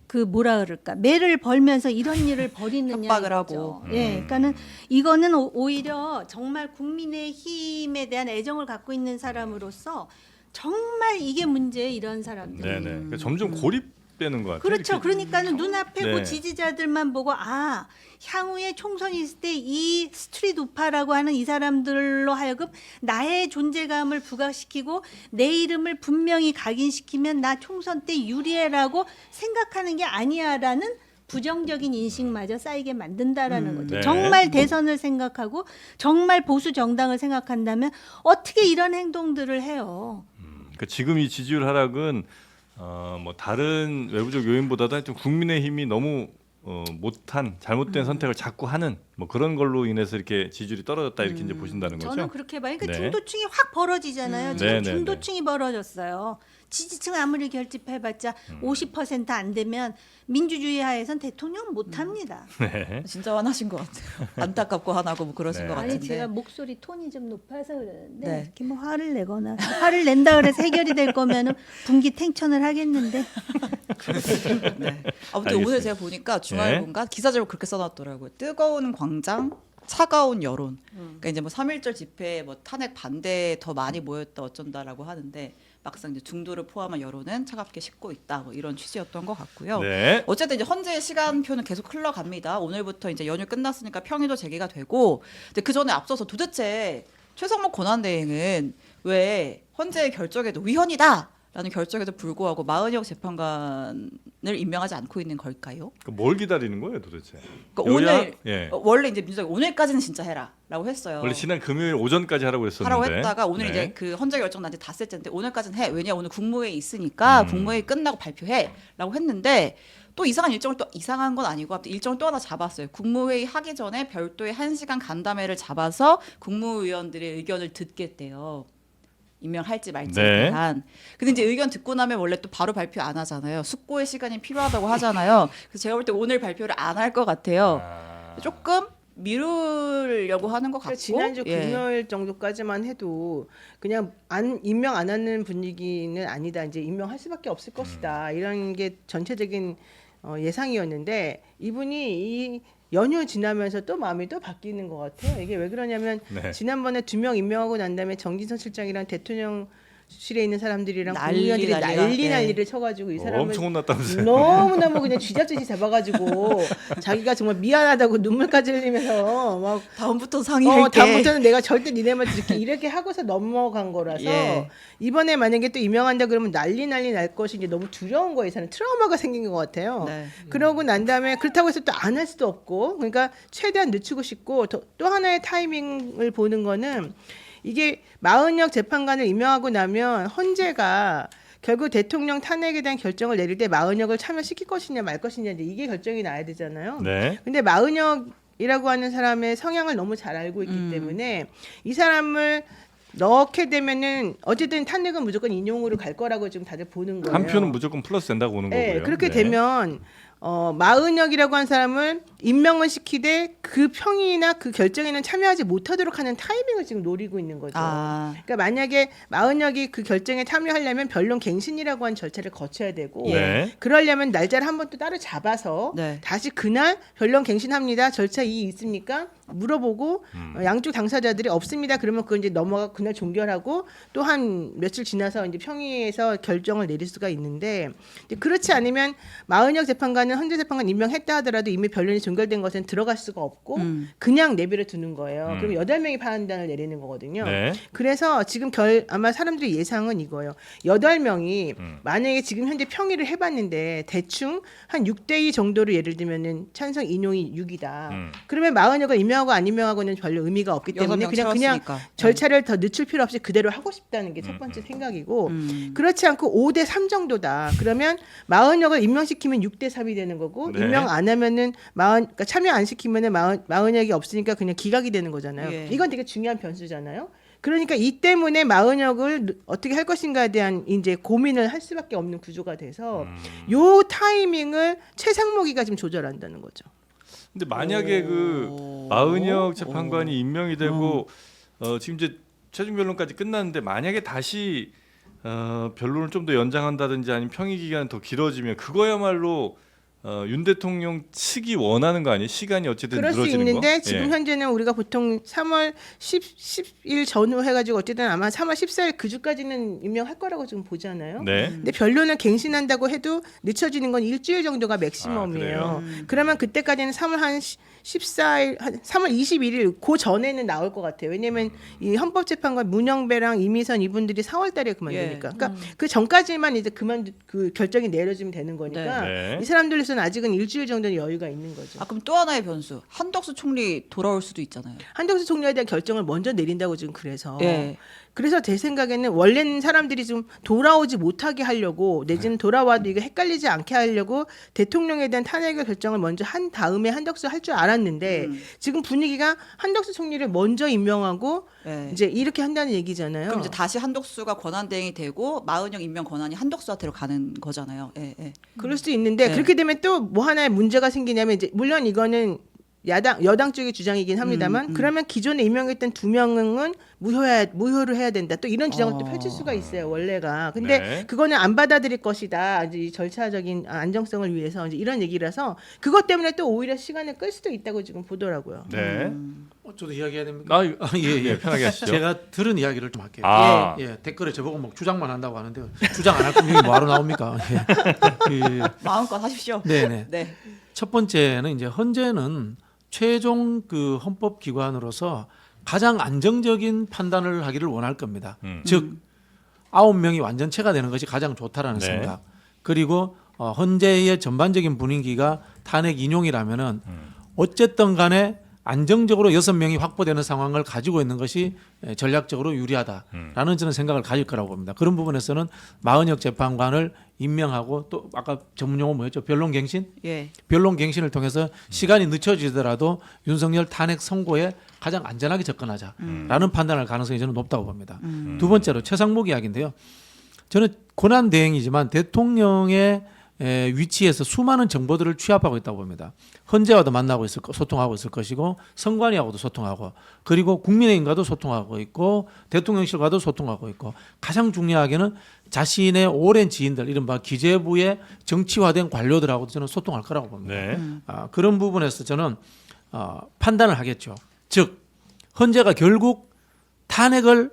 그 뭐라 그럴까 매를 벌면서 이런 일을 벌이느냐 협박을 이거죠. 하고. 예, 그러니까는 이거는 오히려 정말 국민의힘에 대한 애정을 갖고 있는 사람으로서 정말 이게 문제예요. 이런 사람들. 네네. 그러니까 점점 고립되는 것 같아요. 그렇죠. 이렇게. 그러니까는 눈앞에 네. 그 지지자들만 보고 아 향후에 총선이 있을 때 이 스트릿 우파라고 하는 이 사람들로 하여금 나의 존재감을 부각시키고 내 이름을 분명히 각인시키면 나 총선 때 유리해라고 생각하는 게 아니야라는 부정적인 인식마저 쌓이게 만든다라는 거죠. 네. 정말 대선을 생각하고 정말 보수 정당을 생각한다면 어떻게 이런 행동들을 해요. 그러니까 지금 이 지지율 하락은 뭐 다른 외부적 요인보다도 하여튼 국민의힘이 너무 못한 잘못된 선택을 자꾸 하는 뭐 그런 걸로 인해서 이렇게 지지율이 떨어졌다 이렇게 이제 보신다는 거죠. 저는 그렇게 봐요. 그러니까 네. 중도층이 확 벌어지잖아요. 지금 네, 네, 중도층이 벌어졌어요. 지지층 아무리 결집해봤자 50% 안 되면 민주주의 하에선 대통령 못합니다. 네. 진짜 화나신 것 같아요. 안타깝고 화나고 뭐 그러신 네. 것 아니 같은데. 제가 목소리 톤이 좀 높아서 그러는데 네. 이렇게 뭐 화를 내거나 화를 낸다 그래서 해결이 될 거면은 분기 탱천을 하겠는데 네. 아무튼 알겠습니다. 오늘 제가 보니까 중앙일보가 기사 제목 그렇게 써놨더라고요. 뜨거운 광장, 차가운 여론. 그러니까 이제 뭐 3.1절 집회에 뭐 탄핵 반대 더 많이 모였다 어쩐다라고 하는데 막상 이제 중도를 포함한 여론은 차갑게 식고 있다. 뭐 이런 취지였던 것 같고요. 네. 어쨌든 이제 헌재의 시간표는 계속 흘러갑니다. 오늘부터 이제 연휴 끝났으니까 평일도 재개가 되고, 근데 그 전에 앞서서 도대체 최성목 권한대행은 왜 헌재의 결정에도 위헌이다라는 결정에도 불구하고 마은혁 재판관을 임명하지 않고 있는 걸까요? 뭘 기다리는 거예요, 도대체? 그러니까 여야? 오늘 예. 원래 이제 민주당이 오늘까지는 진짜 해라라고 했어요. 원래 지난 금요일 오전까지 하라고 했었는데. 하라고 했다가 오늘 네. 이제 그 헌재 결정 난 지 닷새째인데 오늘까지는 해. 왜냐 오늘 국무회의 있으니까 국무회의 끝나고 발표해라고 했는데 또 이상한 일정을 또 이상한 건 아니고 일정을 또 하나 잡았어요. 국무회의 하기 전에 별도의 1시간 간담회를 잡아서 국무위원들의 의견을 듣겠대요. 임명할지 말지에 네. 대한. 근데 이제 의견 듣고 나면 원래 또 바로 발표 안 하잖아요. 숙고의 시간이 필요하다고 하잖아요. 그래서 제가 볼 때 오늘 발표를 안 할 것 같아요. 조금 미루려고 하는 것 같고 지난주 예. 금요일 정도까지만 해도 그냥 임명 안 하는 분위기는 아니다. 이제 임명할 수밖에 없을 것이다. 이런 게 전체적인 예상이었는데 이분이 이 연휴 지나면서 또 마음이 또 바뀌는 것 같아요. 이게 왜 그러냐면 네. 지난번에 2명 임명하고 난 다음에 정진석 실장이랑 대통령실에 있는 사람들이랑 난리, 국무위원들이 난리가. 난리를 쳐가지고 이 사람을 엄청 혼났다면서요. 너무너무 그냥 쥐잡듯이 잡아가지고 자기가 정말 미안하다고 눈물까지 흘리면서 막 다음부터 상의할게. 다음부터는 내가 절대 니네만 이렇게 하고서 넘어간 거라서 예. 이번에 만약에 또 임명한다 그러면 난리 날 것이 이제 너무 두려운 거예요. 이 사람 트라우마가 생긴 것 같아요. 네. 그러고 난 다음에 그렇다고 해서 또 안 할 수도 없고 그러니까 최대한 늦추고 싶고 또 하나의 타이밍을 보는 거는 이게 마은혁 재판관을 임명하고 나면 헌재가 결국 대통령 탄핵에 대한 결정을 내릴 때 마은혁을 참여시킬 것이냐 말 것이냐 이제 이게 결정이 나야 되잖아요. 네. 근데 마은혁이라고 하는 사람의 성향을 너무 잘 알고 있기 때문에 이 사람을 넣게 되면은 어쨌든 탄핵은 무조건 인용으로 갈 거라고 지금 다들 보는 거예요. 한 표는 무조건 플러스 된다고 보는 네, 거고요. 그렇게 네. 되면 마은혁이라고 한 사람을 임명을 시키되 그 평이나 그 결정에는 참여하지 못하도록 하는 타이밍을 지금 노리고 있는 거죠. 아. 그러니까 만약에 마은혁이 그 결정에 참여하려면 변론 갱신이라고 하는 절차를 거쳐야 되고 네. 그러려면 날짜를 한 번 또 따로 잡아서 네. 다시 그날 변론 갱신합니다. 절차 이의 있습니까? 물어보고 양쪽 당사자들이 없습니다. 그러면 그건 이제 넘어가 그날 종결하고 또 한 며칠 지나서 이제 평의에서 결정을 내릴 수가 있는데 이제 그렇지 않으면 마은혁 재판관은 헌재 재판관 임명했다 하더라도 이미 변론이 종결된 것은 들어갈 수가 없고 그냥 내버려 두는 거예요. 그럼 8명이 판단을 내리는 거거든요. 네. 그래서 지금 아마 사람들의 예상은 이거예요. 8명이 만약에 지금 현재 평의를 해봤는데 대충 한 6대2 정도로 예를 들면은 찬성 인용이 6이다. 그러면 마은혁을 임명하고 안 임명하고는 별로 의미가 없기 때문에 6명 그냥 채웠으니까. 절차를 더 늦출 필요 없이 그대로 하고 싶다는 게 첫 번째 생각이고 그렇지 않고 5대3 정도다. 그러면 마은혁을 임명시키면 6대3이 되는 거고 네. 임명 안 하면은 그러니까 참여 안 시키면은 마은혁이 없으니까 그냥 기각이 되는 거잖아요. 예. 이건 되게 중요한 변수잖아요. 그러니까 이 때문에 마은혁을 어떻게 할 것인가에 대한 이제 고민을 할 수밖에 없는 구조가 돼서 요 타이밍을 최상목이가 지금 조절한다는 거죠. 근데 만약에 그 마은혁 재판관이 임명이 되고 지금 이제 최종 변론까지 끝났는데 만약에 다시 변론을 좀 더 연장한다든지 아니면 평의 기간이 더 길어지면 그거야말로 윤 대통령 측이 원하는 거 아니에요? 시간이 어쨌든 그럴 수 늘어지는 있는데 거. 지금 예. 현재는 우리가 보통 3월 10일 전후 해가지고 어쨌든 아마 3월 14일 그 주까지는 임명할 거라고 지금 보잖아요. 네. 근데 변론을 갱신한다고 해도 늦춰지는 건 일주일 정도가 맥시멈이에요. 그러면 그때까지는 3월 한 14일, 한 3월 21일 그 전에는 나올 것 같아요. 왜냐하면 이 헌법재판관 문영배랑 이미선 이분들이 4월달에 그만두니까. 예. 그러니까 그 전까지만 이제 그 결정이 내려지면 되는 거니까 네. 이 사람들로서는 아직은 일주일 정도는 여유가 있는 거죠. 아 그럼 또 하나의 변수. 한덕수 총리 돌아올 수도 있잖아요. 한덕수 총리에 대한 결정을 먼저 내린다고 지금 그래서 예. 그래서 제 생각에는 원래는 사람들이 좀 돌아오지 못하게 하려고 내지는 돌아와도 이거 헷갈리지 않게 하려고 대통령에 대한 탄핵의 결정을 먼저 한 다음에 한덕수 할 줄 알았는데 지금 분위기가 한덕수 총리를 먼저 임명하고 예. 이제 이렇게 한다는 얘기잖아요. 그럼 이제 다시 한덕수가 권한 대행이 되고 마은혁 임명 권한이 한덕수한테로 가는 거잖아요. 예, 예. 그럴 수도 있는데 네. 그렇게 되면 또 뭐 하나의 문제가 생기냐면 이제 물론 이거는 여당 쪽의 주장이긴 합니다만 그러면 기존에 임명했던 2명은 무효를 해야 된다. 또 이런 주장을 또 펼칠 수가 있어요. 원래가. 근데 네. 그거는 안 받아들일 것이다. 이제 이 절차적인 안정성을 위해서 이제 이런 얘기라서 그것 때문에 또 오히려 시간을 끌 수도 있다고 지금 보더라고요. 네. 저도 이야기해야 됩니까? 예. 편하게 하시죠. 제가 들은 이야기를 좀 할게요. 아. 예, 댓글에 저보고 뭐 주장만 한다고 하는데 주장 안 할 거면 여기 뭐하러 나옵니까? 예. 마음껏 하십시오. 네네. 네. 첫 번째는 이제 헌재는 최종 그 헌법 기관으로서 가장 안정적인 판단을 하기를 원할 겁니다. 즉 9명이 완전체가 되는 것이 가장 좋다라는 네. 생각. 그리고 헌재의 전반적인 분위기가 탄핵 인용이라면은 어쨌든 간에 안정적으로 6명이 확보되는 상황을 가지고 있는 것이 전략적으로 유리하다라는 저는 생각을 가질 거라고 봅니다. 그런 부분에서는 마은혁 재판관을 임명하고 또 아까 전문용어 뭐였죠? 변론갱신? 예. 변론갱신을 통해서 시간이 늦춰지더라도 윤석열 탄핵 선고에 가장 안전하게 접근하자라는 판단할 가능성이 저는 높다고 봅니다. 두 번째로 최상목 이야기인데요. 저는 권한 대행이지만 대통령의 위치에서 수많은 정보들을 취합하고 있다고 봅니다. 헌재와도 만나고 소통하고 있을 것이고 선관위하고도 소통하고 그리고 국민의힘과도 소통하고 있고 대통령실과도 소통하고 있고 가장 중요하게는 자신의 오랜 지인들 이른바 기재부의 정치화된 관료들하고도 저는 소통할 거라고 봅니다. 네. 그런 부분에서 저는 판단을 하겠죠. 즉 헌재가 결국 탄핵을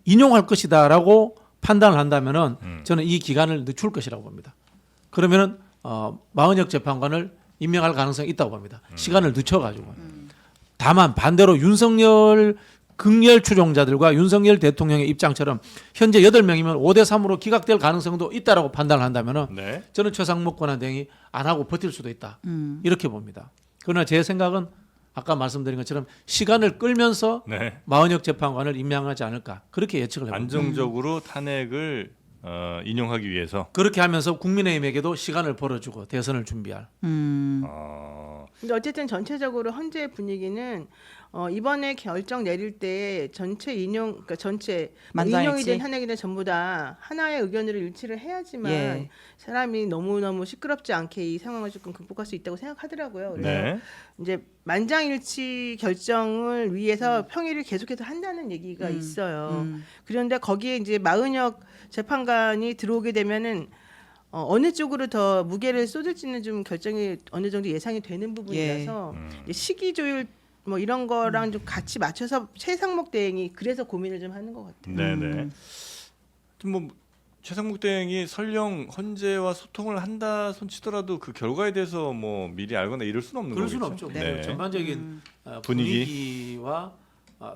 인용할 것이다라고 판단을 한다면은 저는 이 기간을 늦출 것이라고 봅니다. 그러면은 마은혁 재판관을 임명할 가능성이 있다고 봅니다. 시간을 늦춰가지고. 다만 반대로 윤석열 극렬 추종자들과 윤석열 대통령의 입장처럼 현재 8명이면 5대3으로 기각될 가능성도 있다라고 판단을 한다면은 네. 저는 최상목 권한대행이 안 하고 버틸 수도 있다. 이렇게 봅니다. 그러나 제 생각은 아까 말씀드린 것처럼 시간을 끌면서 네. 마은혁 재판관을 임명하지 않을까 그렇게 예측을 해봅니다. 안정적으로 탄핵을 인용하기 위해서. 그렇게 하면서 국민의힘에게도 시간을 벌어주고 대선을 준비할. 근데 어쨌든 전체적으로 헌재 분위기는 이번에 결정 내릴 때 전체 그러니까 전체 만장일치. 인용이 된 탄핵이든 전부 다 하나의 의견으로 일치를 해야지만 예. 사람이 너무너무 시끄럽지 않게 이 상황을 조금 극복할 수 있다고 생각하더라고요. 그래서 네. 이제 만장일치 결정을 위해서 평일을 계속해서 한다는 얘기가 있어요. 그런데 거기에 이제 마은혁 재판관이 들어오게 되면은 어느 쪽으로 더 무게를 쏟을지는 좀 결정이 어느 정도 예상이 되는 부분이라서 이제 시기 조율 뭐 이런 거랑 좀 같이 맞춰서 최상목 대행이 그래서 고민을 좀 하는 것 같아요. 네네. 뭐 최상목 대행이 설령 헌재와 소통을 한다 손치더라도 그 결과에 대해서 뭐 미리 알거나 이럴 수는 없는 그럴 거겠죠. 수는 없죠. 네. 그 전반적인 분위기. 분위기와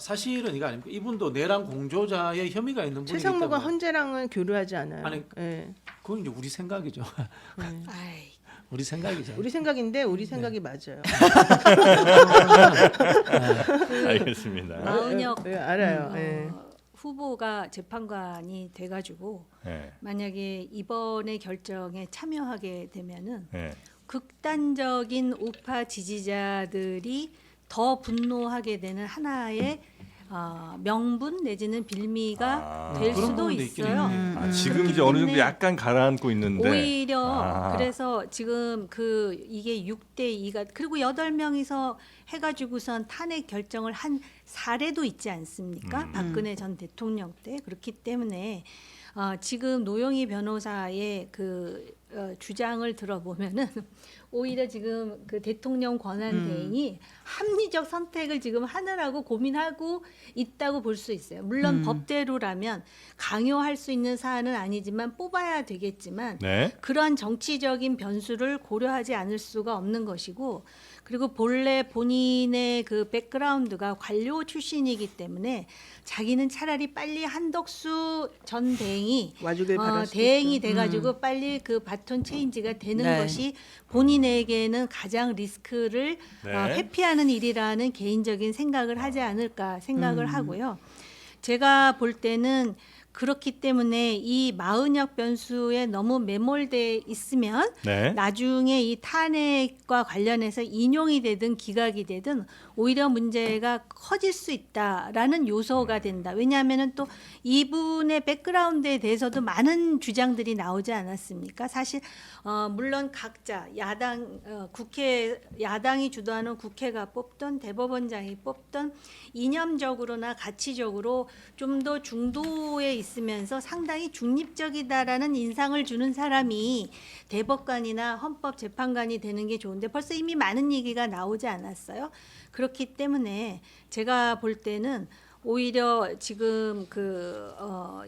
사실은 이거 아닙니까? 이분도 내란 공조자의 혐의가 있는 분이기 최상목은 때문에 헌재랑은 교류하지 않아요. 아니, 예. 그건 이제 우리 생각이죠. 아이, 우리 생각이죠. 우리 생각인데 우리 생각이 맞아요. 알겠습니다. 마은혁 예, 알아요. 예. 후보가 재판관이 돼가지고 네. 만약에 이번에 결정에 참여하게 되면은 네. 극단적인 우파 지지자들이 더 분노하게 되는 하나의 명분 내지는 빌미가 될 그런 수도 부분도 있긴 있어요. 있네요. 지금 그렇기 이제 어느 정도 때문에 약간 가라앉고 있는데. 오히려 그래서 지금 이게 6대 2가 그리고 8명이서 해가지고선 탄핵 결정을 한 사례도 있지 않습니까? 박근혜 전 대통령 때 그렇기 때문에 지금 노영희 변호사의 주장을 들어보면은 오히려 지금 그 대통령 권한 대행이 합리적 선택을 지금 하느라고 고민하고 있다고 볼 수 있어요. 물론 법대로라면 강요할 수 있는 사안은 아니지만 뽑아야 되겠지만 네. 그런 정치적인 변수를 고려하지 않을 수가 없는 것이고 그리고 본래 본인의 그 백그라운드가 관료 출신이기 때문에 자기는 차라리 빨리 한덕수 전 대행이 와주길 바랄 수도 대행이 있죠. 돼가지고 빨리 그 바톤 체인지가 되는 네. 것이 본인에게는 가장 리스크를 네. 회피하는 일이라는 개인적인 생각을 하지 않을까 생각을 하고요. 제가 볼 때는 그렇기 때문에 이 마은혁 변수에 너무 매몰돼 있으면 네. 나중에 이 탄핵과 관련해서 인용이 되든 기각이 되든 오히려 문제가 커질 수 있다라는 요소가 된다. 왜냐하면은 또 이분의 백그라운드에 대해서도 많은 주장들이 나오지 않았습니까? 사실 물론 각자 야당이 주도하는 국회가 뽑던 대법원장이 뽑던 이념적으로나 가치적으로 좀 더 중도에 있으면서 상당히 중립적이다라는 인상을 주는 사람이 대법관이나 헌법재판관이 되는 게 좋은데 벌써 이미 많은 얘기가 나오지 않았어요. 그렇기 때문에 제가 볼 때는 오히려 지금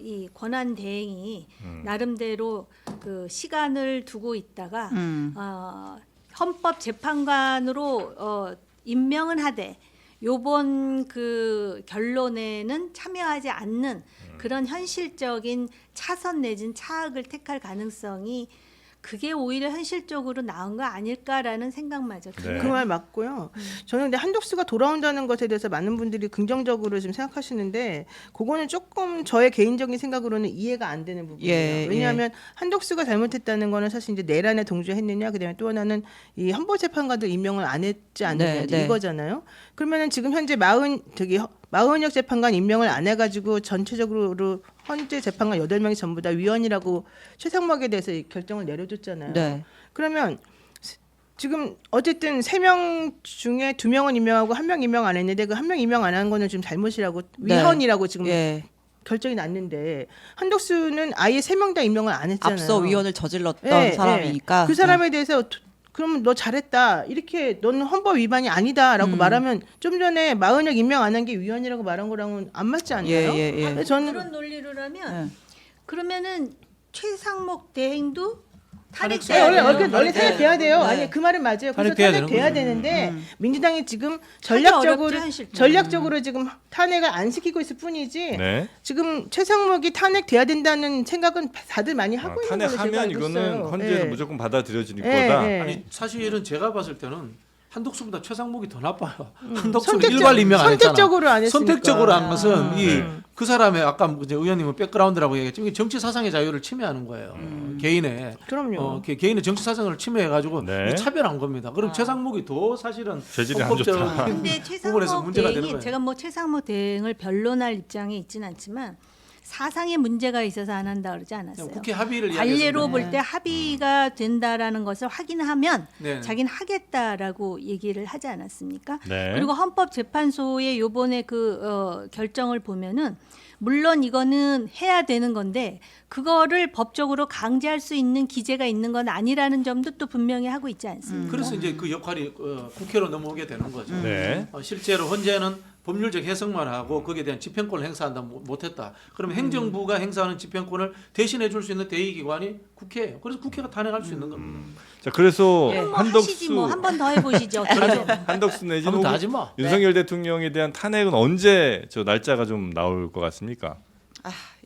이 권한 대행이 나름대로 그 시간을 두고 있다가 헌법 재판관으로 임명은 하되 요번 그 결론에는 참여하지 않는 그런 현실적인 차선 내진 차악을 택할 가능성이 그게 오히려 현실적으로 나은 거 아닐까라는 생각마저 네. 듭니다. 그 말 맞고요. 저는 근데 한독수가 돌아온다는 것에 대해서 많은 분들이 긍정적으로 지금 생각하시는데 그거는 조금 저의 개인적인 생각으로는 이해가 안 되는 부분이에요. 예, 왜냐하면 한독수가 잘못했다는 거는 사실 이제 내란에 동조했느냐, 그다음에 또 하나는 이 헌법재판관들 임명을 안 했지 않느냐 네, 이제 네. 이거잖아요. 그러면은 지금 현재 마은혁 재판관 임명을 안 해가지고 전체적으로 헌재 재판관 8명이 전부 다 위원이라고 최상목에 대해서 결정을 내려줬잖아요. 네. 그러면 지금 어쨌든 3명 중에 2명은 임명하고 1명 임명 안 했는데 그 1명 임명 안 한 거는 좀 잘못이라고 위헌이라고 지금 예. 결정이 났는데 한덕수는 아예 3명 다 임명을 안 했잖아요. 앞서 위헌을 저질렀던 예, 사람이니까. 예. 그 사람에 대해서 그러면 너 잘했다 이렇게 너는 헌법 위반이 아니다라고 말하면 좀 전에 마은혁 임명 안 한 게 위헌이라고 말한 거랑은 안 맞지 않나요? 예. 근데 저는 그런 논리로 하면 예. 그러면은 최상목 대행도 탄핵 탄핵돼야 원래 돼요. 원래 탄핵돼야 돼요. 네. 아니 그 말은 맞아요. 그래서 탄핵돼야 탄핵돼야 되는 되는데 민주당이 지금 하기 전략적으로 어렵지, 현실적으로. 전략적으로 지금 탄핵을 안 시키고 있을 뿐이지 네. 지금 최상목이 탄핵돼야 된다는 생각은 다들 많이 하고 있는 걸로 제가 탄핵하면 알고 이거는 있어요. 헌재에서 예. 무조건 받아들여질 예, 거다. 예. 아니 사실은 제가 봤을 때는 한덕수보다 최상목이 더 나빠요. 한덕수는 선택적- 일괄 임명 안 했잖아. 선택적으로 안 했으니까. 선택적으로 한 것은 네. 그 사람의 아까 이제 의원님은 백그라운드라고 얘기했지만 이게 정치 사상의 자유를 침해하는 거예요. 개인의 그럼요. 개인의 정치 사상을 침해해가지고 네. 차별한 겁니다. 그럼 최상목이 더 사실은 재질이 안 헌법적인 좋다. 근데 부분에서 최상목 문제가 되는 대행이 거예요. 제가 뭐 최상목 대행을 변론할 입장에 있지는 않지만 사상에 문제가 있어서 안 한다 그러지 않았어요. 국회 합의를 관례로 이야기해서 볼 때 합의가 된다라는 것을 확인하면 네. 자기는 하겠다라고 얘기를 하지 않았습니까? 네. 그리고 헌법재판소의 요번에 결정을 보면은 물론 이거는 해야 되는 건데 그거를 법적으로 강제할 수 있는 기재가 있는 건 아니라는 점도 또 분명히 하고 있지 않습니까? 그래서 이제 그 역할이 국회로 넘어오게 되는 거죠. 네. 실제로 헌재는 법률적 해석만 하고 거기에 대한 집행권을 행사한다 못했다. 그러면 행정부가 행사하는 집행권을 대신해 줄 수 있는 대의기관이 국회예요. 그래서 국회가 탄핵할 수 있는 겁니다. 자, 그래서 뭐 하시지 한덕수 뭐 한 번 더 해보시죠. 어떻게 한덕수 내지는 한번 더 혹은 하지 마. 윤석열 대통령에 대한 탄핵은 언제 저 날짜가 좀 나올 것 같습니까?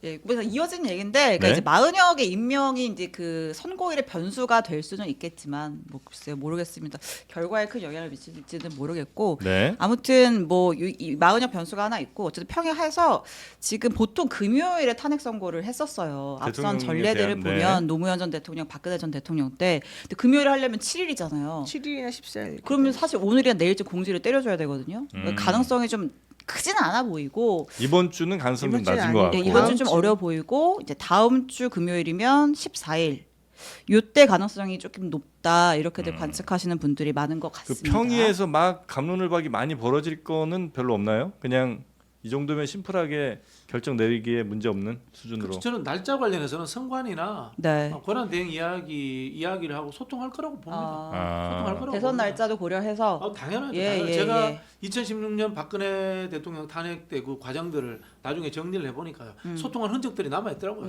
예, 그래서 이어진 얘기인데, 그러니까 네. 이제 마은혁의 임명이 이제 그 선고일의 변수가 될 수는 있겠지만, 뭐 글쎄요 모르겠습니다. 결과에 큰 영향을 미칠지는 모르겠고, 네. 아무튼 뭐 이 마은혁 변수가 하나 있고, 어쨌든 평행해서 지금 보통 금요일에 탄핵 선고를 했었어요. 앞선 대통령에 전례들을 대한, 보면 노무현 전 대통령, 박근혜 전 대통령 때, 근데 금요일에 하려면 7일이잖아요. 7일이나 14일. 그러면 사실 오늘이나 내일쯤 공지를 때려줘야 되거든요. 그러니까 가능성이 좀 크지는 않아 보이고. 이번 주는 가능성이 좀 이번 주는 낮은 것 같고. 아니에요. 이번 주 좀 다음 주. 어려 보이고 이제 다음 주 금요일이면 14일. 요때 가능성이 조금 높다 이렇게들 관측하시는 분들이 많은 것 그 같습니다. 평의에서 막 갑론을박이 많이 벌어질 거는 별로 없나요? 그냥 이 정도면 심플하게 결정 내리기에 문제 없는 수준으로. 그렇죠. 저는 날짜 관련해서는 선관이나 네. 권한 대행 이야기를 하고 소통할 거라고 봅니다. 소통할 거라고 대선 봅니다. 날짜도 고려해서 당연하죠. 예, 당연하죠. 예, 제가 예. 2016년 박근혜 대통령 탄핵 때 그 과정들을 나중에 정리를 해보니까요. 소통한 흔적들이 남아있더라고요.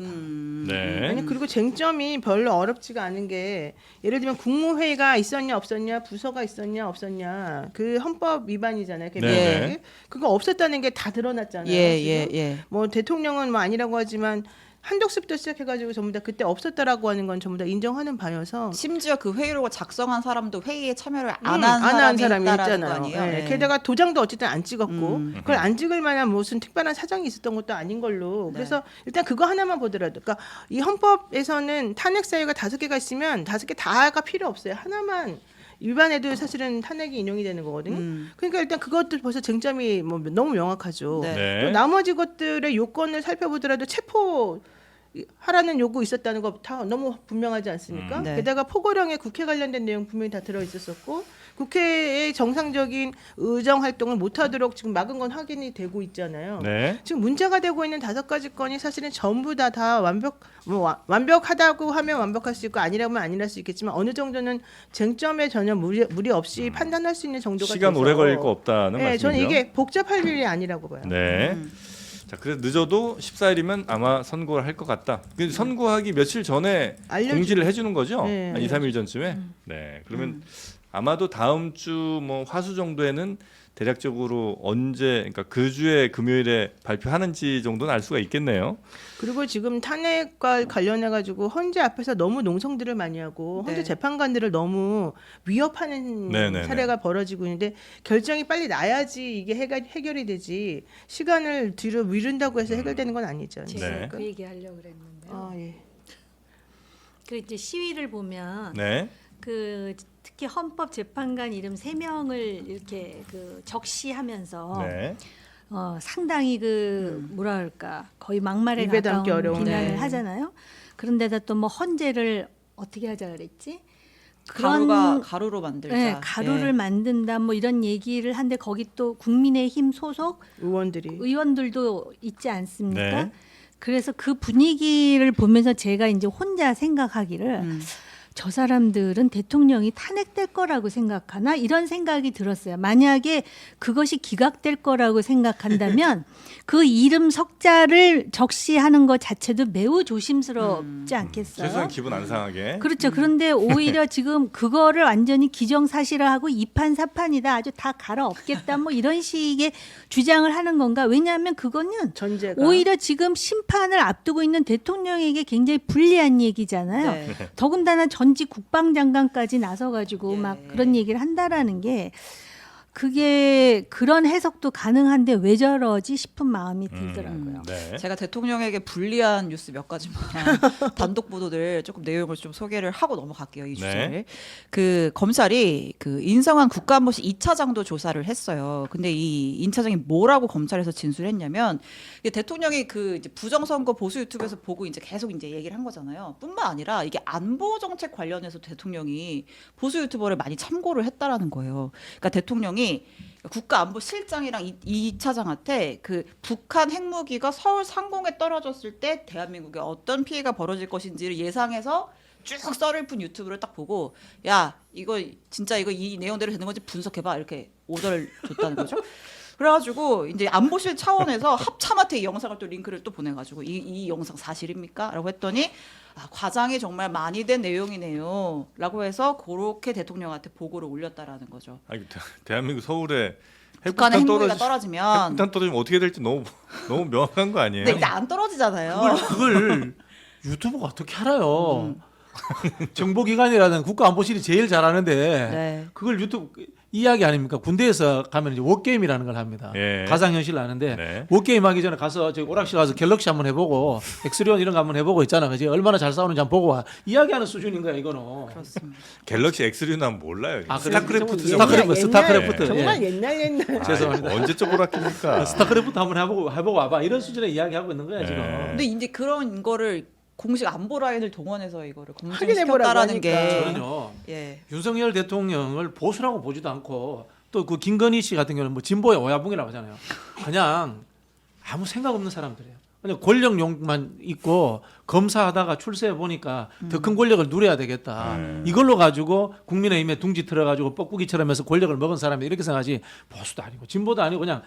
네. 아니 그리고 쟁점이 별로 어렵지가 않은 게 예를 들면 국무회의가 있었냐 없었냐 부서가 있었냐 없었냐 그 헌법 위반이잖아요. 그게 네. 명백하게. 그거 없었다는 게 다 드러났잖아요. 예, 지금. 예. 뭐 대통령은 뭐 아니라고 하지만 한덕수부터 시작해가지고 전부 다 그때 없었다라고 하는 건 전부 다 인정하는 바여서 심지어 그 회의록을 작성한 사람도 회의에 참여를 안 안 한 한 사람이 사람이 있다라는 거 있잖아요. 아니에요? 예. 예. 게다가 도장도 어쨌든 안 찍었고 그걸 안 찍을 만한 무슨 특별한 사정이 있었던 것도 아닌 걸로. 네. 그래서 일단 그거 하나만 보더라도, 그러니까 이 헌법에서는 탄핵 사유가 5개가 있으면 5개 다가 필요 없어요. 하나만 위반해도 사실은 탄핵이 인용이 되는 거거든요. 그러니까 일단 그것도 벌써 쟁점이 뭐 너무 명확하죠. 네. 네. 또 나머지 것들의 요건을 살펴보더라도 체포 하라는 요구 있었다는 거 다 너무 분명하지 않습니까? 네. 게다가 포고령에 국회 관련된 내용 분명히 다 들어 있었었고 국회의 정상적인 의정 활동을 못하도록 지금 막은 건 확인이 되고 있잖아요. 네. 지금 문제가 되고 있는 5가지 건이 사실은 전부 다 완벽하다고 하면 완벽할 수 있고 아니라면 아니랄 수 있겠지만 어느 정도는 쟁점에 전혀 무리 없이 판단할 수 있는 정도가 시간 돼서 오래 걸릴 거 없다는 네, 말씀이죠. 저는 이게 복잡할 일이 아니라고 봐요. 네. 자, 그래서 늦어도 14일이면 아마 선고를 할 것 같다. 근데 선고하기 며칠 전에 공지를 해주는 거죠? 네. 한 2, 3일 전쯤에. 네. 그러면 아마도 다음 주 뭐 화수 정도에는 대략적으로 언제, 그러니까 그 주에 금요일에 발표하는지 정도는 알 수가 있겠네요. 그리고 지금 탄핵과 관련해 가지고 헌재 앞에서 너무 농성들을 많이 하고 헌재 네. 재판관들을 너무 위협하는 네네네. 사례가 벌어지고 있는데 결정이 빨리 나야지 이게 해결이 되지 시간을 뒤로 미룬다고 해서 해결되는 건 아니죠. 제가 네. 그 얘기 하려고 그랬는데요. 아, 예. 그 이제 시위를 보면 네. 그 특히 헌법재판관 이름 3명을 이렇게 그 적시하면서 네. 상당히 그 뭐라 그럴까 거의 막말에 입에 담기 가까운 어려운. 비난을 네. 하잖아요. 그런데다 또 뭐 헌재를 어떻게 하자 그랬지? 그런 가루로 만들자. 네, 가루를 예. 만든다 뭐 이런 얘기를 한데 거기 또 국민의힘 소속 의원들이 의원들도 있지 않습니까? 네. 그래서 그 분위기를 보면서 제가 이제 혼자 생각하기를 저 사람들은 대통령이 탄핵될 거라고 생각하나 이런 생각이 들었어요. 만약에 그것이 기각될 거라고 생각한다면 그 이름 석자를 적시하는 것 자체도 매우 조심스럽지 않겠어요? 최소한 기분 안 상하게. 그렇죠. 그런데 오히려 지금 그거를 완전히 기정사실화하고 이판사판이다. 아주 다 갈아엎겠다. 뭐 이런 식의 주장을 하는 건가? 왜냐하면 그거는 전제가 오히려 지금 심판을 앞두고 있는 대통령에게 굉장히 불리한 얘기잖아요. 네. 더군다나 전직 국방장관까지 나서가지고 예. 막 그런 얘기를 한다라는 게 그게 그런 해석도 가능한데 왜 저러지 싶은 마음이 들더라고요. 네. 제가 대통령에게 불리한 뉴스 몇 가지만 단독 보도들 조금 내용을 좀 소개를 하고 넘어갈게요. 이 주제를. 네. 그 검찰이 그 인성한 국가안보실 2차장도 조사를 했어요. 근데 이 2차장이 뭐라고 검찰에서 진술했냐면 이게 대통령이 그 이제 부정선거 보수 유튜브에서 보고 이제 계속 이제 얘기를 한 거잖아요. 뿐만 아니라 이게 안보 정책 관련해서 대통령이 보수 유튜버를 많이 참고를 했다라는 거예요. 그러니까 대통령이 국가안보실장이랑 이 차장한테 그 북한 핵무기가 서울 상공에 떨어졌을 때 대한민국에 어떤 피해가 벌어질 것인지를 예상해서 쭉 썰을 푼 유튜브를 딱 보고 야 이거 진짜 이거 이 내용대로 되는 건지 분석해봐 이렇게 오더를 줬다는 거죠. 그래가지고 이제 안보실 차원에서 합참한테 이 영상을 또 링크를 또 보내가지고 이 영상 사실입니까? 라고 했더니 아, 과장이 정말 많이 된 내용이네요. 라고 해서 그렇게 대통령한테 보고를 올렸다라는 거죠. 아니, 대한민국 서울에 북한의 핵무기가 핵폭탄 떨어지면 떨어지면 어떻게 될지 너무 명확한 거 아니에요? 근데 이제 안 떨어지잖아요. 그걸 유튜브가 어떻게 알아요? 정보기관이라든 국가안보실이 제일 잘하는데 네. 그걸 유튜브 이야기 아닙니까? 군대에서 가면 이제 워게임이라는 걸 합니다. 예. 가상현실을 하는데 네. 워게임 하기 전에 가서 저기 오락실 가서 갤럭시 한번 해보고 엑스리온 이런 거 한번 해보고 있잖아. 그지? 얼마나 잘 싸우는지 한번 보고 와. 이야기하는 수준인 거야 이거는. 그렇습니다. 갤럭시 X류는 몰라요. 아, 그래? 스타크래프트 스타크래프트. 정말 예. 옛날 죄송합니다. 언제적 오락기입니까? 스타크래프트 한번 해보고 와봐. 이런 수준의 이야기하고 있는 거야 지금. 네. 근데 이제 그런 거를 공식 안보 라인을 동원해서 이거를 확인해보라고 검증시켰다라는 하니까. 게 저는요. 예. 윤석열 대통령을 보수라고 보지도 않고 또 그 김건희 씨 같은 경우는 뭐 진보의 오야붕이라고 하잖아요. 그냥 아무 생각 없는 사람들이에요. 그냥 권력욕만 있고 검사하다가 출세해 보니까 더 큰 권력을 누려야 되겠다. 이걸로 가지고 국민의힘에 둥지 틀어가지고 뻐꾸기처럼 해서 권력을 먹은 사람이 이렇게 생각하지 보수도 아니고 진보도 아니고 그냥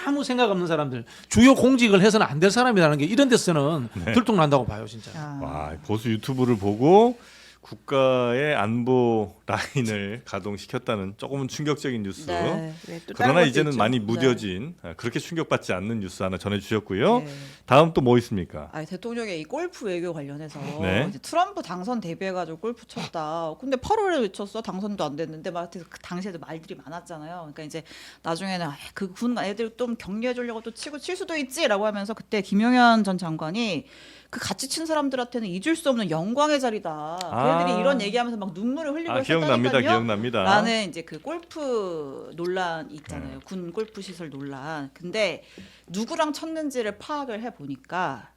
아무 생각 없는 사람들 주요 공직을 해서는 안 될 사람이라는 게 이런 데서는 들통난다고 봐요 진짜. 와, 보수 유튜브를 보고 국가의 안보 라인을 가동시켰다는 조금은 충격적인 뉴스. 네. 네, 또 다른 그러나 것도 이제는 있죠. 많이 네. 무뎌진 그렇게 충격받지 않는 뉴스 하나 전해주셨고요. 네. 다음 또 뭐 있습니까? 아니, 대통령의 이 골프 외교 관련해서 네. 이제 트럼프 당선 대비해가지고 골프 쳤다. 근데 8월에 외쳤어. 당선도 안 됐는데 막 그 당시에도 말들이 많았잖아요. 그러니까 이제 나중에는 그 군 애들 좀 격려해 주려고 또 치고 칠 수도 있지라고 하면서 그때 김용현 전 장관이 그 같이 친 사람들한테는 잊을 수 없는 영광의 자리다. 아. 걔들이 이런 얘기하면서 막 눈물을 흘리고 기억납니다. 했었다니까요. 기억납니다. 라는 이제 그 골프 논란 있잖아요. 군 골프 시설 논란. 근데 누구랑 쳤는지를 파악을 해 보니까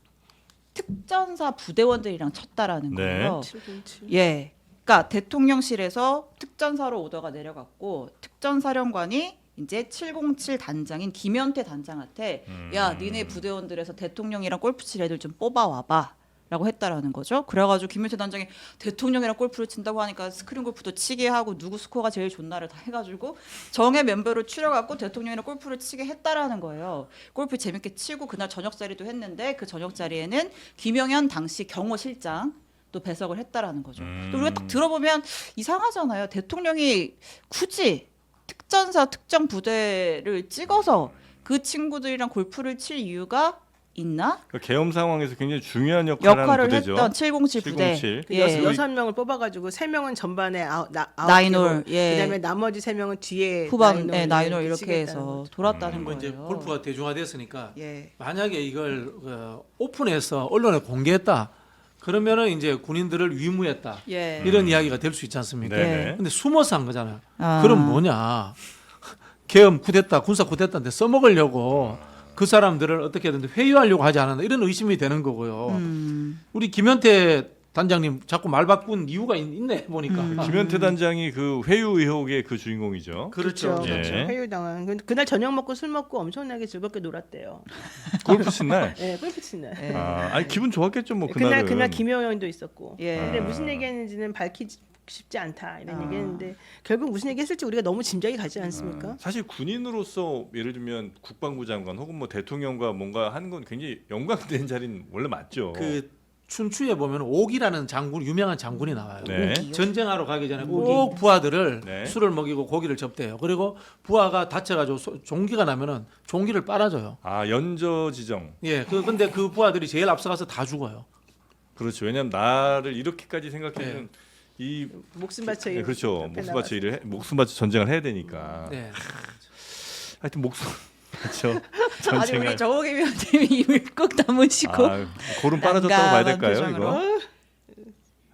특전사 부대원들이랑 쳤다라는 네. 거예요. 707. 예. 그러니까 대통령실에서 특전사로 오더가 내려갔고 특전사령관이 이제 707 단장인 김현태 단장한테 야 니네 부대원들에서 대통령이랑 골프 칠 애들 좀 뽑아와봐 라고 했다라는 거죠. 그래가지고 김현태 단장이 대통령이랑 골프를 친다고 하니까 스크린 골프도 치게 하고 누구 스코어가 제일 좋나를 다 해가지고 정의 멤버를 추려갖고 대통령이랑 골프를 치게 했다라는 거예요. 골프 재밌게 치고 그날 저녁 자리도 했는데 그 저녁 자리에는 김영현 당시 경호실장 또 배석을 했다라는 거죠. 또 우리가 딱 들어보면 이상하잖아요. 대통령이 굳이 특전사 특정 부대를 찍어서 그 친구들이랑 골프를 칠 이유가 있나? 그 계엄 상황에서 굉장히 중요한 역할을 하는 부대죠. 했던 707 부대. 707. 그 예. 6명을 뽑아가지고 3명은 전반에 나인홀, 예. 그다음에 나머지 3명은 뒤에 후반 이렇게 나인홀 이렇게 치겠다는 해서 거죠. 돌았다는 뭐 이제 거예요. 골프가 대중화됐으니까 예. 만약에 이걸 오픈해서 언론에 공개했다. 그러면은 이제 군인들을 위무했다. 예. 이런 이야기가 될 수 있지 않습니까? 네. 근데 숨어서 한 거잖아요. 아. 그럼 뭐냐? 계엄 쿠데타, 군사 쿠데타인데 써먹으려고 그 사람들을 어떻게든 회유하려고 하지 않았나 이런 의심이 되는 거고요. 우리 김현태 단장님 자꾸 말 바꾼 이유가 있네 보니까. 김현태 단장이 그 회유 의혹의 그 주인공이죠. 그렇죠. 그렇죠. 예. 회유당한. 그날 저녁 먹고 술 먹고 엄청나게 즐겁게 놀았대요. 골프 친 날. 네, 골프 친 날. 예. 아니 기분 좋았겠죠 뭐 그날은. 그날 김효영도 있었고. 예. 근데 아. 무슨 얘기했는지는 밝히지 쉽지 않다 이런 아. 얘기했는데 결국 무슨 얘기했을지 우리가 너무 짐작이 가지 않습니까? 사실 군인으로서 예를 들면 국방부 장관 혹은 뭐 대통령과 뭔가 하는 건 굉장히 영광된 자리는 원래 맞죠. 그 춘추에 보면 옥이라는 장군 유명한 장군이 나와요. 네. 전쟁하러 가기 전에 꼭 부하들을 네. 술을 먹이고 고기를 접대요. 그리고 부하가 다쳐가지고 종기가 나면은 종기를 빨아줘요. 아 연저 지정. 예, 근데 그 부하들이 제일 앞서가서 다 죽어요. 그렇죠. 왜냐하면 나를 이렇게까지 생각해주는 이 목숨 바쳐 네, 그렇죠. 앞에 목숨 나가서. 바쳐 목숨 바쳐 전쟁을 해야 되니까. 네. 하여튼 목숨 바쳐 아니 전쟁을. 우리 정호기 위원님이 입을 꾹 다무시고 아, 고름 빨아줬다고 봐야 될까요, 난감한 이거?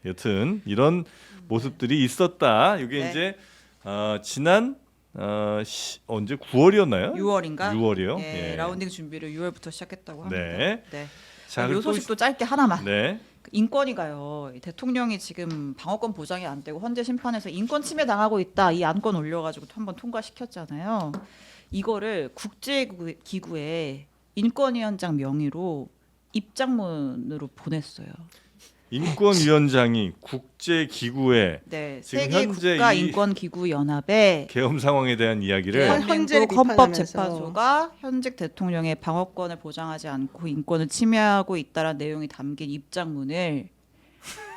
여튼 이런 모습들이 있었다. 이게 네. 이제 지난 언제 9월이었나요? 6월인가? 6월이요. 예, 라운딩 준비를 6월부터 시작했다고 합니다. 네. 네. 자, 요 그리고 또 소식도 짧게 하나만. 네. 인권위가요. 이 대통령이 지금 방어권 보장이 안 되고 헌재 심판에서 인권 침해 당하고 있다. 이 안건 올려가지고 한번 통과시켰잖아요. 이거를 국제기구에 인권위원장 명의로 입장문으로 보냈어요. 인권위원장이 국제기구에 네, 지금 세계 현재 국가 이 인권기구 연합에 계엄 상황에 대한 이야기를 헌재를 대한민국 비판하면서. 헌법재판소가 현직 대통령의 방어권을 보장하지 않고 인권을 침해하고 있다라는 내용이 담긴 입장문을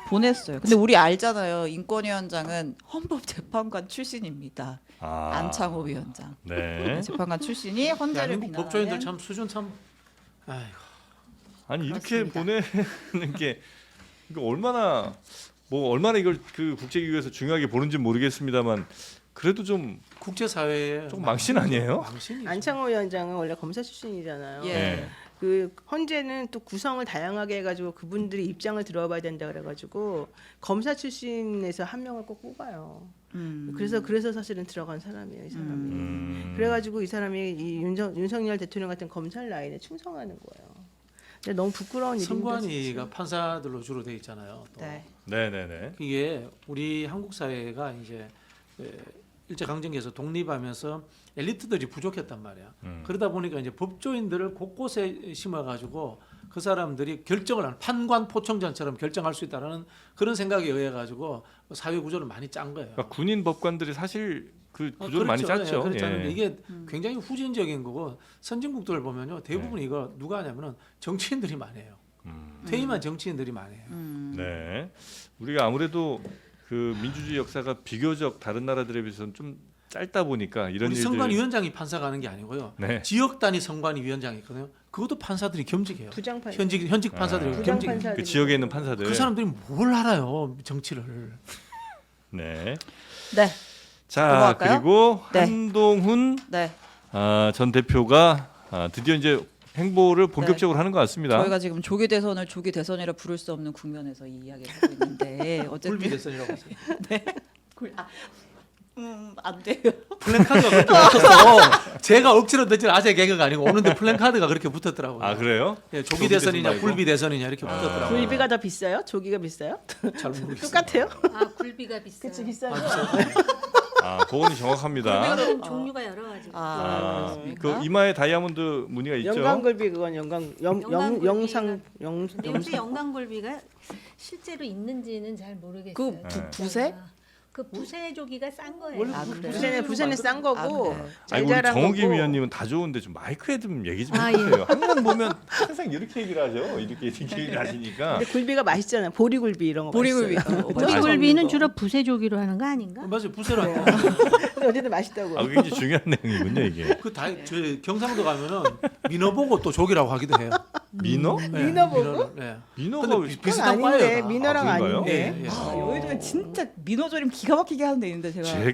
보냈어요. 근데 우리 알잖아요. 인권위원장은 헌법재판관 출신입니다. 안창호 위원장. 네. 재판관 출신이 헌재를 대한민국 비난하는 법조인들 참 수준 참. 아이고. 아니 이렇게 그렇습니다. 보내는 게 이거 얼마나 이걸 그 국제기구에서 중요하게 보는지 모르겠습니다만 그래도 좀 국제사회에 망신 아니에요? 망신이죠. 안창호 위원장은 원래 검사 출신이잖아요. 예. 네. 그 헌재는 또 구성을 다양하게 해가지고 그분들이 입장을 들어봐야 된다 그래가지고 검사 출신에서 한 명을 꼭 뽑아요. 그래서 사실은 들어간 사람이에요, 이 사람이. 그래가지고 이 사람이 이 윤석열 대통령 같은 검찰 라인에 충성하는 거예요. 근데 너무 부끄러운 일입니다. 선관위가 판사들로 주로 돼 있잖아요. 또. 네. 네네네. 이게 우리 한국 사회가 이제 일제 강점기에서 독립하면서 엘리트들이 부족했단 말이야. 그러다 보니까 이제 법조인들을 곳곳에 심어가지고 그 사람들이 결정을 하는 판관 포청전처럼 결정할 수 있다는 그런 생각에 의해 가지고 사회 구조를 많이 짠 거예요. 그러니까 군인 법관들이 사실 그 구조를 많이 그렇죠. 짰죠. 예, 그렇잖아요. 예. 이게 굉장히 후진적인 거고 선진국들 보면요 대부분 이거 누가 하냐면은 정치인들이 많이 해요. 퇴임한 정치인들이 많이 해요. 네. 우리가 아무래도 그 민주주의 역사가 비교적 다른 나라들에 비해서는 좀 짧다 보니까 이런 우리 일들. 선관위원장이 판사가 하는 게 아니고요. 네. 지역 단위 선관위원장이 있거든요. 그것도 판사들이 겸직해요. 부장판 현직 판사들이 겸직해요. 부장판사 그 지역에 있는 판사들. 그 사람들이 뭘 알아요 정치를. 네. 네. 자 넘어갈까요? 그리고 네. 한동훈 네. 전 대표가 드디어 이제 행보를 본격적으로 하는 것 같습니다. 저희가 지금 조기 대선을 조기 대선이라 부를 수 없는 국면에서 이 이야기를 하고 있는데 어쨌든 굴비 대선이라고 하세요. 안 돼요. 플랜카드가 그렇게 붙었어. 제가 억지로 던진 아재 개그가 아니고 오는데 플랜카드가 그렇게 붙었더라고요. 아 그래요? 예, 조기 조기 대선이냐 대선 말고? 굴비 대선이냐 이렇게 붙었더라고요. 굴비가 더 비싸요? 조기가 비싸요? 잘 모르겠어요. 똑같아요? 아 굴비가 비싸요. 그치 비싸요. 그거는 정확합니다. 굴비는 종류가 여러 가지고. 그렇습니까? 그 이마에 다이아몬드 무늬가 있죠. 영광굴비 그건 영광굴비가- 영상 근데 요새 영광굴비가 실제로 있는지는 잘 모르겠어요. 그 부세? 그 부세 조기가 싼 거예요. 원래 그래요? 부세는 싼 거고 그래요? 아니 우리 짤짤한 정욱이 거고. 위원님은 다 좋은데 좀 마이크에 좀 얘기 좀 아, 해주세요. 항상 보면 항상 이렇게 얘기를 하죠. 이렇게 얘기를 하시니까. 근데 굴비가 맛있잖아요. 보리굴비 이런 거 보리굴비. 맛있어요. 보리굴비는 주로 부세 조기로 하는 거 아닌가? 맞아요. 부세로 할게요. 근데 어쨌든 맛있다고. 그게 굉장히 중요한 내용이군요 이게. 저 경상도 가면은 민어 보고 또 조기라고 하기도 해요. 민어? 네, 민어 보고? 민어는, 네. 민어가 근데 왜- 비슷한 그건 아닌데 과예요. 다. 민어랑 그런가요? 아닌데. 예, 예. 여의도에 진짜 민어조림 기가 막히게 하는 데 있는데 제가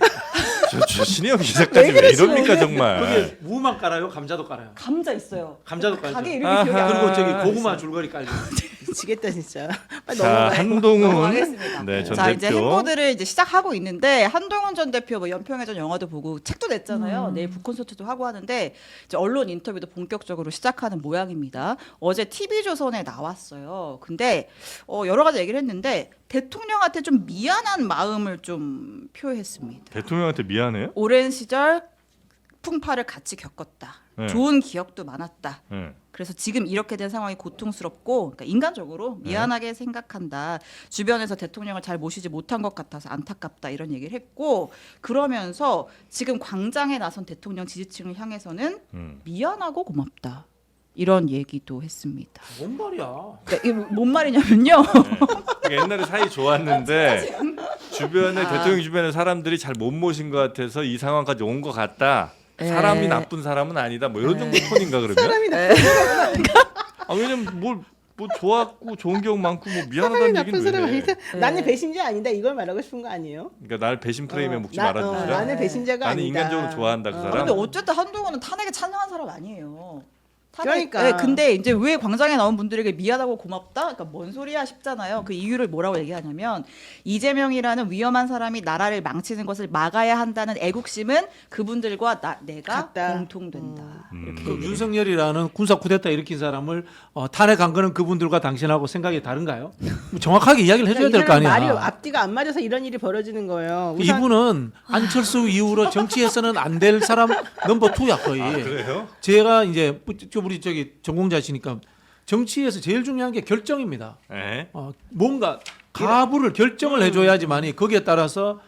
저 신혜영 기자까지 왜 이럽니까 정말. 거기에 무만 깔아요, 감자도 깔아요. 감자 있어요. 감자도 깔죠. 가게 이름이 기억이 안 그리고 나요. 저기 고구마 줄거리 깔죠. 미치겠다 진짜. 빨리 자, 넘어가요. 한동훈 넘어가겠습니다. 네, 전 자 이제 대표. 행보들을 이제 시작하고 있는데 한동훈 전 대표 뭐 연평해전 영화도 보고 책도 냈잖아요. 내일 북콘서트도 하고 하는데 이제 언론 인터뷰도 본격적으로 시작하는 모양입니다. 어제 TV조선에 나왔어요. 근데 여러 가지 얘기를 했는데 대통령한테 좀 미안한 마음을 좀 표했습니다. 대통령한테 미안해요? 오랜 시절 풍파를 같이 겪었다. 네. 좋은 기억도 많았다. 네. 그래서 지금 이렇게 된 상황이 고통스럽고 그러니까 인간적으로 미안하게 생각한다. 주변에서 대통령을 잘 모시지 못한 것 같아서 안타깝다 이런 얘기를 했고 그러면서 지금 광장에 나선 대통령 지지층을 향해서는 미안하고 고맙다. 이런 얘기도 했습니다. 뭔 말이야? 그러니까 이게 뭔 말이냐면요. 그러니까 옛날에 사이 좋았는데 주변에 아. 대통령 주변에 사람들이 잘 못 모신 것 같아서 이 상황까지 온 것 같다. 네. 사람이 나쁜 사람은 아니다. 뭐 이런 정도 톤인가 그러면? 사람이 나 아 왜냐면 뭐 좋았고 좋은 기억 많고 뭐 사람이 미안하다는 나쁜 얘기는 사람 왜 해? 아니다. 나는 배신자 아니다 이걸 말하고 싶은 거 아니에요? 그러니까 날 배신 프레임에 묶지 나- 말아주시라. 나는 배신자가 나는 아니다. 인간적으로 좋아한다 그 사람. 근데 어쨌든 한동훈은 탄핵에 참여한 사람 아니에요. 그러니까. 네, 근데 이제 왜 광장에 나온 분들에게 미안하고 고맙다? 그러니까 뭔 소리야 싶잖아요. 그 이유를 뭐라고 얘기하냐면 이재명이라는 위험한 사람이 나라를 망치는 것을 막아야 한다는 애국심은 그분들과 내가 같다. 공통된다. 이렇게 그 얘기를 윤석열이라는 군사 쿠데타 일으킨 사람을 탄핵한 거는 그분들과 당신하고 생각이 다른가요? 정확하게 이야기를 해줘야 될 거 그러니까 이 아니야. 사람은 말이 앞뒤가 안 맞아서 이런 일이 벌어지는 거예요. 우선 이분은 안철수 이후로 정치에서는 안 될 사람 넘버 2야 거의. 그래요? 제가 이제 우리 저기 전공자시니까 정치에서 제일 중요한 게 결정입니다. 네. 뭔가 가부를 결정을 해줘야지만이 거기에 따라서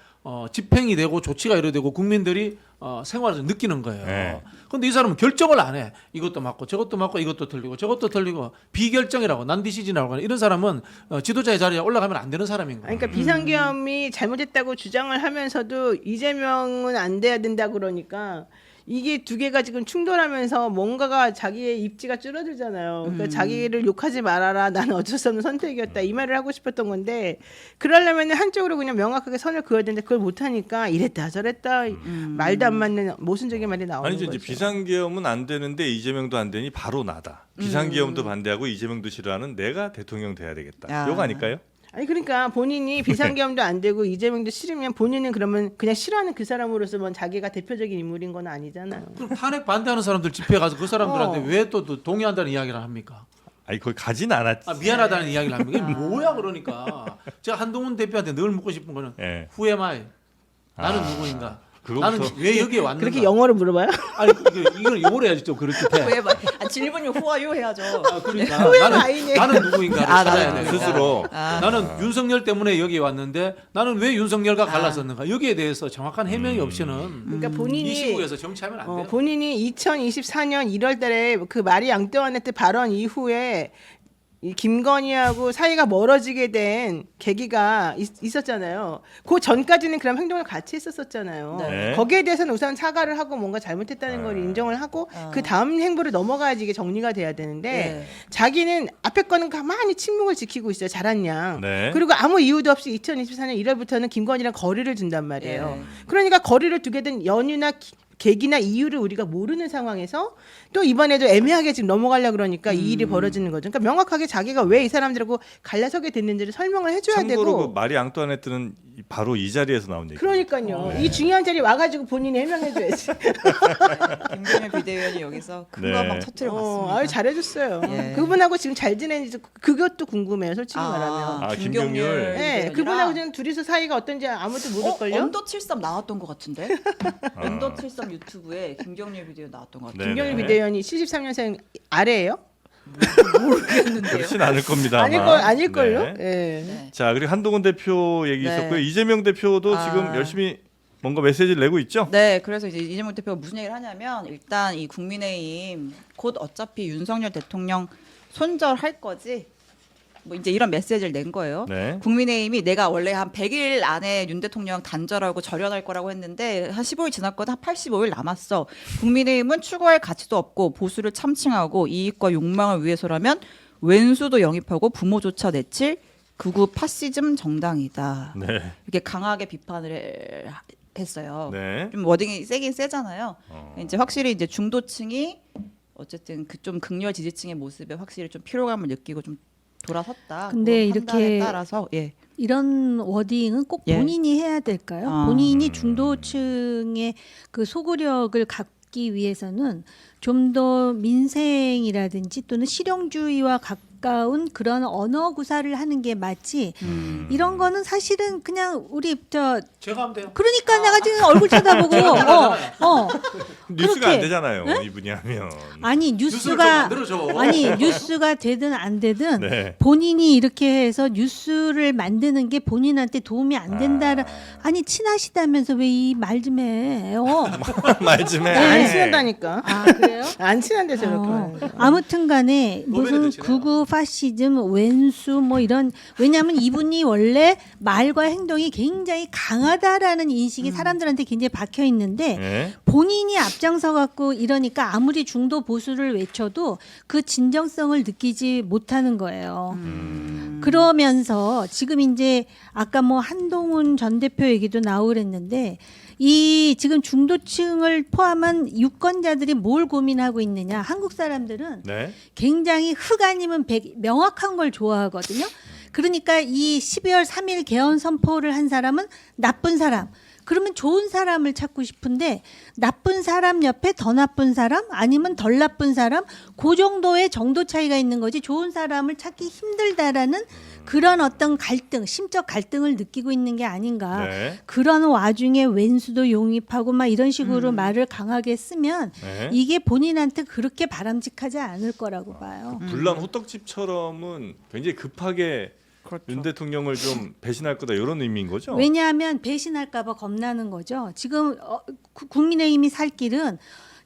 집행이 되고 조치가 이루어지고 국민들이 생활에서 느끼는 거예요. 네. 근데 이 사람은 결정을 안 해. 이것도 맞고 저것도 맞고 이것도 틀리고 저것도 틀리고 비결정이라고 난디시즌이라고 하는 이런 사람은 지도자의 자리에 올라가면 안 되는 사람인 거예요. 그러니까 비상계엄이 잘못했다고 주장을 하면서도 이재명은 안 돼야 된다 그러니까 이게 두 개가 지금 충돌하면서 뭔가가 자기의 입지가 줄어들잖아요. 그러니까 자기를 욕하지 말아라. 나는 어쩔 수 없는 선택이었다. 이 말을 하고 싶었던 건데 그러려면 한쪽으로 그냥 명확하게 선을 그어야 되는데 그걸 못하니까 이랬다 저랬다 말도 안 맞는 모순적인 말이 나오는 아니죠. 거죠. 이제 비상계엄은 안 되는데 이재명도 안 되니 바로 나다. 비상계엄도 반대하고 이재명도 싫어하는 내가 대통령 돼야 되겠다. 야. 이거 아닐까요? 아니 그러니까 본인이 비상계엄도 안 되고 이재명도 싫으면 본인은 그러면 그냥 싫어하는 그 사람으로서만 자기가 대표적인 인물인 건 아니잖아요. 그럼 탄핵 반대하는 사람들 집회에 가서 그 사람들한테 왜 또 동의한다는 이야기를 합니까? 아니 거기 가진 않았지. 미안하다는 이야기를 합니까? 이게 뭐야 그러니까. 제가 한동훈 대표한테 늘 묻고 싶은 거는 예. Who am I? 나는 아. 누구인가? 그거부터- 나는 왜 여기에 왔는가? 그렇게 영어로 물어봐요? 아니 이걸 영어로 해야지 좀 그렇게 해. 왜 질문이 후와요 해야죠. 그러니까 아이네. 나는 누구인가를 아, 찾아야 나는 돼. 스스로. 나는 윤석열 때문에 여기 왔는데 나는 왜 윤석열과 갈랐었는가? 여기에 대해서 정확한 해명이 없이는 그러니까 이 본인이 시국에서 정치하면 안 돼요. 본인이 2024년 1월달에 그 마리 앙뚜아네트 발언 이후에 이 김건희하고 사이가 멀어지게 된 계기가 있었잖아요. 그 전까지는 그런 행동을 같이 했었잖아요. 네. 거기에 대해서는 우선 사과를 하고 뭔가 잘못했다는 걸 인정을 하고 그 다음 행보를 넘어가야지 이게 정리가 돼야 되는데 네. 자기는 앞에 거는 가만히 침묵을 지키고 있어요. 잘한 양. 네. 그리고 아무 이유도 없이 2024년 1월부터는 김건희랑 거리를 둔단 말이에요. 네. 그러니까 거리를 두게 된 연유나 계기나 이유를 우리가 모르는 상황에서 또 이번에도 애매하게 지금 넘어가려고 그러니까 이 일이 벌어지는 거죠. 그러니까 명확하게 자기가 왜 이 사람들하고 갈라서게 됐는지를 설명을 해줘야 참고로 되고. 그 마리 앙뚜아네트는 바로 이 자리에서 나온 얘기. 그러니까요. 이 중요한 자리에 와가지고 본인이 해명해줘야지. 김경일 비대위원이 여기서 큰 네. 거 막 터트려 봤습니다. 아유 잘해줬어요. 예. 그분하고 지금 잘 지내는지 그것도 궁금해요. 솔직히 말하면. 아, 김경률. 네, 그분하고 지금 둘이서 사이가 어떤지 아무도 모를걸요. 언더 73 나왔던 것 같은데. 언더 73 유튜브에 김경일 비디오 나왔던 것 같아요. 네. 김경일 비대위원이 73년생 아래예요? 모르겠는데요. 그렇진 않을 겁니다. 아닐걸요? 네. 예. 네. 자 그리고 한동훈 대표 얘기 네. 있었고요. 이재명 대표도 아. 지금 열심히 뭔가 메시지를 내고 있죠. 네, 그래서 이제 이재명 대표가 무슨 얘기를 하냐면 일단 이 국민의힘 곧 어차피 윤석열 대통령 손절할 거지. 뭐 이제 이런 메시지를 낸 거예요. 네. 국민의힘이 내가 원래 한 100일 안에 윤 대통령 단절하고 절연할 거라고 했는데 한 15일 지났거든. 한 85일 남았어. 국민의힘은 추구할 가치도 없고 보수를 참칭하고 이익과 욕망을 위해서라면 왼수도 영입하고 부모조차 내칠 극우 파시즘 정당이다. 네. 이렇게 강하게 비판을 했어요. 네. 좀 워딩이 세긴 세잖아요. 이제 확실히 이제 중도층이 어쨌든 그 좀 극렬 지지층의 모습에 확실히 좀 피로감을 느끼고 좀 돌아섰다. 근데 그 판단에 이렇게 따라서 예. 이런 워딩은 꼭 예. 본인이 해야 될까요? 아. 본인이 중도층의 그 소구력을 갖기 위해서는 좀 더 민생이라든지 또는 실용주의와 가까운 그런 언어 구사를 하는 게 맞지. 이런 거는 사실은 그냥 우리 제가 하면 돼요. 그러니까 내가 지금 얼굴 쳐다보고 뉴스가 그렇게. 안 되잖아요. 이분이 하면. 아니 뉴스를 좀 뉴스가 만들어줘. 아니 뉴스가 되든 안 되든 네. 본인이 이렇게 해서 뉴스를 만드는 게 본인한테 도움이 안 된다는 아니 친하시다면서 왜 이 말 좀 해요? 말 좀 해. 안 친하다니까. 아 그래요? 안 친한데 저렇게 하는 거. 아무튼간에 무슨 노벨에도 지내요. 극우 파시즘 왼수 뭐 이런 왜냐하면 이분이 원래 말과 행동이 굉장히 강하다라는 인식이 사람들한테 굉장히 박혀 있는데 네. 본인이 앞장서 갖고 이러니까 아무리 중도 보수를 외쳐도 그 진정성을 느끼지 못하는 거예요. 그러면서 지금 이제 아까 뭐 한동훈 전 대표 얘기도 나오고 그랬는데 이 지금 중도층을 포함한 유권자들이 뭘 고민하고 있느냐. 한국 사람들은 네. 굉장히 흑 아니면 백 명확한 걸 좋아하거든요. 그러니까 이 12월 3일 개헌 선포를 한 사람은 나쁜 사람. 그러면 좋은 사람을 찾고 싶은데 나쁜 사람 옆에 더 나쁜 사람 아니면 덜 나쁜 사람 그 정도의 정도 차이가 있는 거지 좋은 사람을 찾기 힘들다라는 그런 어떤 갈등, 심적 갈등을 느끼고 있는 게 아닌가. 네. 그런 와중에 왼수도 용입하고 막 이런 식으로 말을 강하게 쓰면 네. 이게 본인한테 그렇게 바람직하지 않을 거라고 봐요. 불난 호떡집처럼은 굉장히 급하게 그렇죠. 윤 대통령을 좀 배신할 거다 이런 의미인 거죠? 왜냐하면 배신할까봐 겁나는 거죠. 지금 국민의힘이 살 길은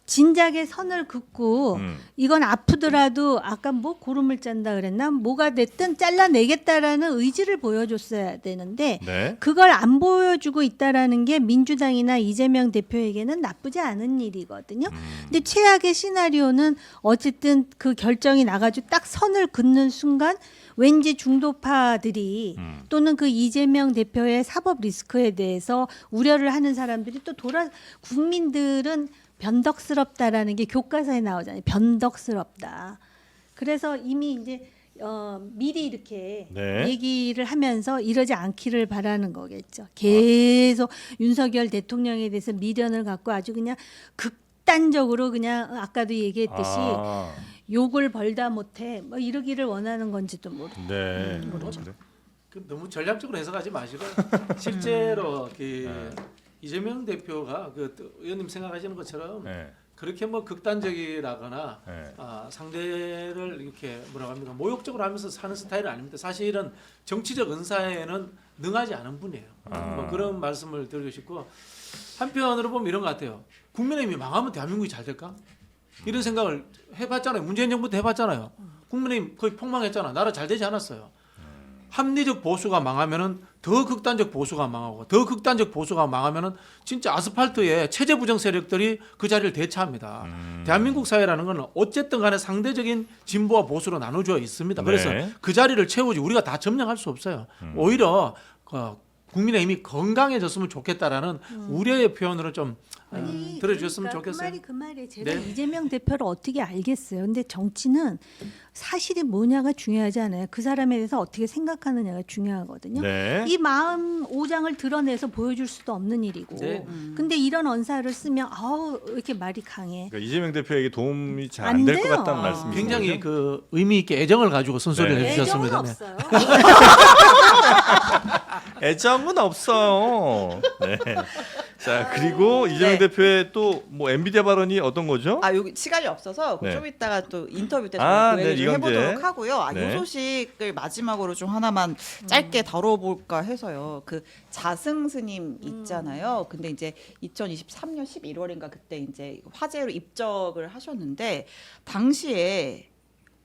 진작에 선을 긋고 이건 아프더라도 아까 뭐 고름을 짠다 그랬나 뭐가 됐든 잘라내겠다라는 의지를 보여줬어야 되는데 네. 그걸 안 보여주고 있다라는 게 민주당이나 이재명 대표에게는 나쁘지 않은 일이거든요. 근데 최악의 시나리오는 어쨌든 그 결정이 나가지고 딱 선을 긋는 순간 왠지 중도파들이 또는 그 이재명 대표의 사법 리스크에 대해서 우려를 하는 사람들이 또 국민들은 변덕스럽다라는 게 교과서에 나오잖아요. 변덕스럽다. 그래서 이미 이제 미리 이렇게 네. 얘기를 하면서 이러지 않기를 바라는 거겠죠. 계속 윤석열 대통령에 대해서 미련을 갖고 아주 그냥 극단적으로 그냥 아까도 얘기했듯이 욕을 벌다 못해 뭐 이러기를 원하는 건지도 모르고. 네. 그 너무 전략적으로 해석하지 마시고 실제로 그 이재명 대표가 그 의원님 생각하시는 것처럼 네. 그렇게 뭐 극단적이라거나 네. 상대를 이렇게 뭐라고 합니까 모욕적으로 하면서 사는 스타일은 아닙니다. 사실은 정치적 은사에는 능하지 않은 분이에요. 뭐 그런 말씀을 드리고 싶고 한편으로 보면 이런 것 같아요. 국민의힘이 망하면 대한민국이 잘 될까? 이런 생각을 해봤잖아요. 문재인 정부 때 해봤잖아요. 국민의힘 거의 폭망했잖아. 나라 잘 되지 않았어요. 합리적 보수가 망하면은 더 극단적 보수가 망하고 더 극단적 보수가 망하면은 진짜 아스팔트에 체제 부정 세력들이 그 자리를 대차합니다. 대한민국 사회라는 건 어쨌든 간에 상대적인 진보와 보수로 나눠져 있습니다. 그래서 네. 그 자리를 채우지 우리가 다 점령할 수 없어요. 오히려 국민의힘이 건강해졌으면 좋겠다라는 우려의 표현으로 좀 들어주셨으면 그러니까 좋겠어요. 그 말이 제가 네. 이재명 대표를 어떻게 알겠어요. 근데 정치는 사실이 뭐냐가 중요하지 않아요. 그 사람에 대해서 어떻게 생각하느냐가 중요하거든요. 네. 이 마음 오장을 드러내서 보여줄 수도 없는 일이고. 네. 근데 이런 언사를 쓰면 아우 왜 이렇게 말이 강해. 그러니까 이재명 대표에게 도움이 잘 안 안 될 것 돼요. 같다는 말씀이시죠? 굉장히 그 의미 있게 애정을 가지고 선소리를 네. 애정은 해주셨습니다. 없어요. 애정은 없어요. 네. 자 그리고 이재명 네. 대표의 또 뭐 엔비디아 발언이 어떤 거죠? 아 여기 시간이 없어서 네. 좀 이따가 또 인터뷰 때 아, 그 얘기 네, 좀 이건재. 해보도록 하고요. 네. 이 소식을 마지막으로 좀 하나만 짧게 다뤄볼까 해서요. 그 자승 스님 있잖아요. 근데 이제 2023년 11월인가 그때 이제 화재로 입적을 하셨는데 당시에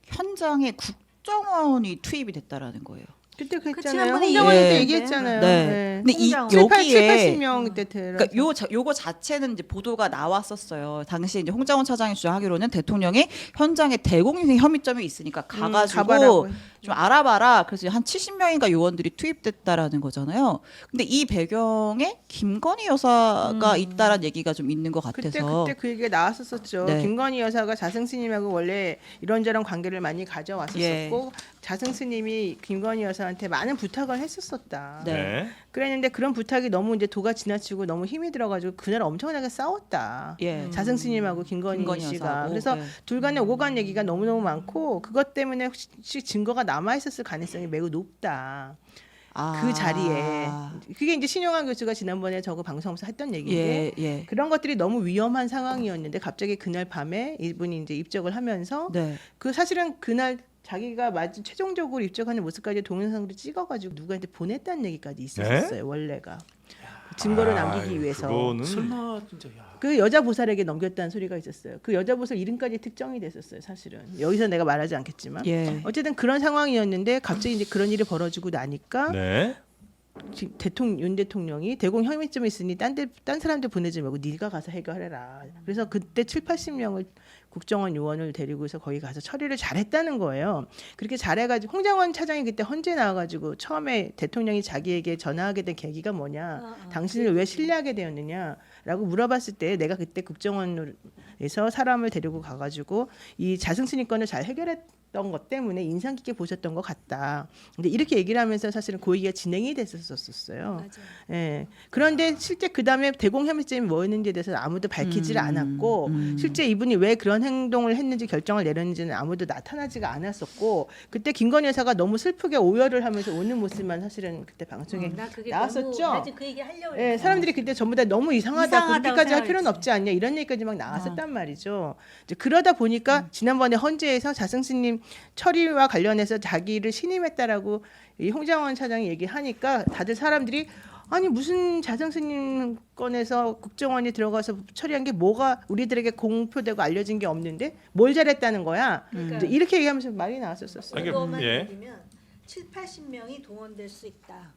현장에 국정원이 투입이 됐다라는 거예요. 그때 그 그랬잖아요. 지난번에 홍정원이 때 예. 얘기했잖아요. 네. 근데 이 홍정원. 7, 여기에 80명 때 그러니까 요거 자체는 이제 보도가 나왔었어요. 당시 이제 홍장원 차장이 주장하기로는 대통령이 현장에 대공유행 혐의점이 있으니까 가가지고 가봐라고. 좀 알아봐라. 그래서 한 70명인가 요원들이 투입됐다라는 거잖아요. 근데 이 배경에 김건희 여사가 있다라는 얘기가 좀 있는 것 같아서. 그때 그 얘기가 나왔었죠. 네. 김건희 여사가 자승 스님하고 원래 이런저런 관계를 많이 가져왔었고 예. 자승 스님이 김건희 여사한테 많은 부탁을 했었었다. 네. 네. 그랬는데 그런 부탁이 너무 이제 도가 지나치고 너무 힘이 들어가지고 그날 엄청나게 싸웠다. 예. 자승 스님하고 김건희 씨가. 여사하고. 그래서 네. 둘 간에 오고 간 얘기가 너무너무 많고 그것 때문에 혹시 증거가 남아있었을 가능성이 매우 높다. 그 자리에. 그게 이제 신용환 교수가 지난번에 저거 방송에서 했던 얘기인데 예. 그런 것들이 너무 위험한 상황이었는데 갑자기 그날 밤에 이분이 이제 입적을 하면서 네. 그 사실은 그날 자기가 최종적으로 입적하는 모습까지 동영상으로 찍어가지고 누구한테 보냈다는 얘기까지 있었어요. 원래가 증거를 남기기 위해서. 그거는 설마 진짜 야. 그 여자 보살에게 넘겼다는 소리가 있었어요. 그 여자 보살 이름까지 특정이 됐었어요. 사실은 여기서 내가 말하지 않겠지만 예. 어쨌든 그런 상황이었는데 갑자기 이제 그런 일이 벌어지고 나니까 네. 윤 대통령이 대공 혐의점이 있으니 딴 사람들 보내지 말고 네가 가서 해결해라. 그래서 그때 7, 80명을 국정원 요원을 데리고서 거기 가서 처리를 잘했다는 거예요. 그렇게 잘해가지고 홍장원 차장이 그때 헌재 나와가지고 처음에 대통령이 자기에게 전화하게 된 계기가 뭐냐, 당신을 왜 신뢰하게 되었느냐라고 물어봤을 때 내가 그때 국정원에서 사람을 데리고 가가지고 이 자승스님 건을 잘 해결했던 것 때문에 인상 깊게 보셨던 것 같다. 근데 이렇게 얘기를 하면서 사실은 고의가 진행이 됐었었어요. 맞아요. 예. 그런데 실제 그 다음에 대공 혐의점이 뭐였는지에 대해서 아무도 밝히지를 않았고 실제 이분이 왜 그런 행동을 했는지 결정을 내렸는지는 아무도 나타나지가 않았었고 그때 김건희 여사가 너무 슬프게 오열을 하면서 오는 모습만 사실은 그때 방송에 나 그게 나왔었죠. 너무, 나 지금 그 얘기 하려고 예, 했어요. 사람들이 그때 전부 다 너무 이상하다 이상하다고 그렇게까지 할 필요는 생각했지. 없지 않냐 이런 얘기까지 막 나왔었단 말이죠. 이제 그러다 보니까 지난번에 헌재에서 자승스님 처리와 관련해서 자기를 신임했다라고 이 홍장원 차장이 얘기하니까 다들 사람들이 아니 무슨 자승스님 건에서 국정원이 들어가서 처리한 게 뭐가 우리들에게 공표되고 알려진 게 없는데 뭘 잘했다는 거야. 이제 이렇게 얘기하면서 말이 나왔었어요. 아니, 그거만 예. 얘기면 7, 80명이 동원될 수 있다.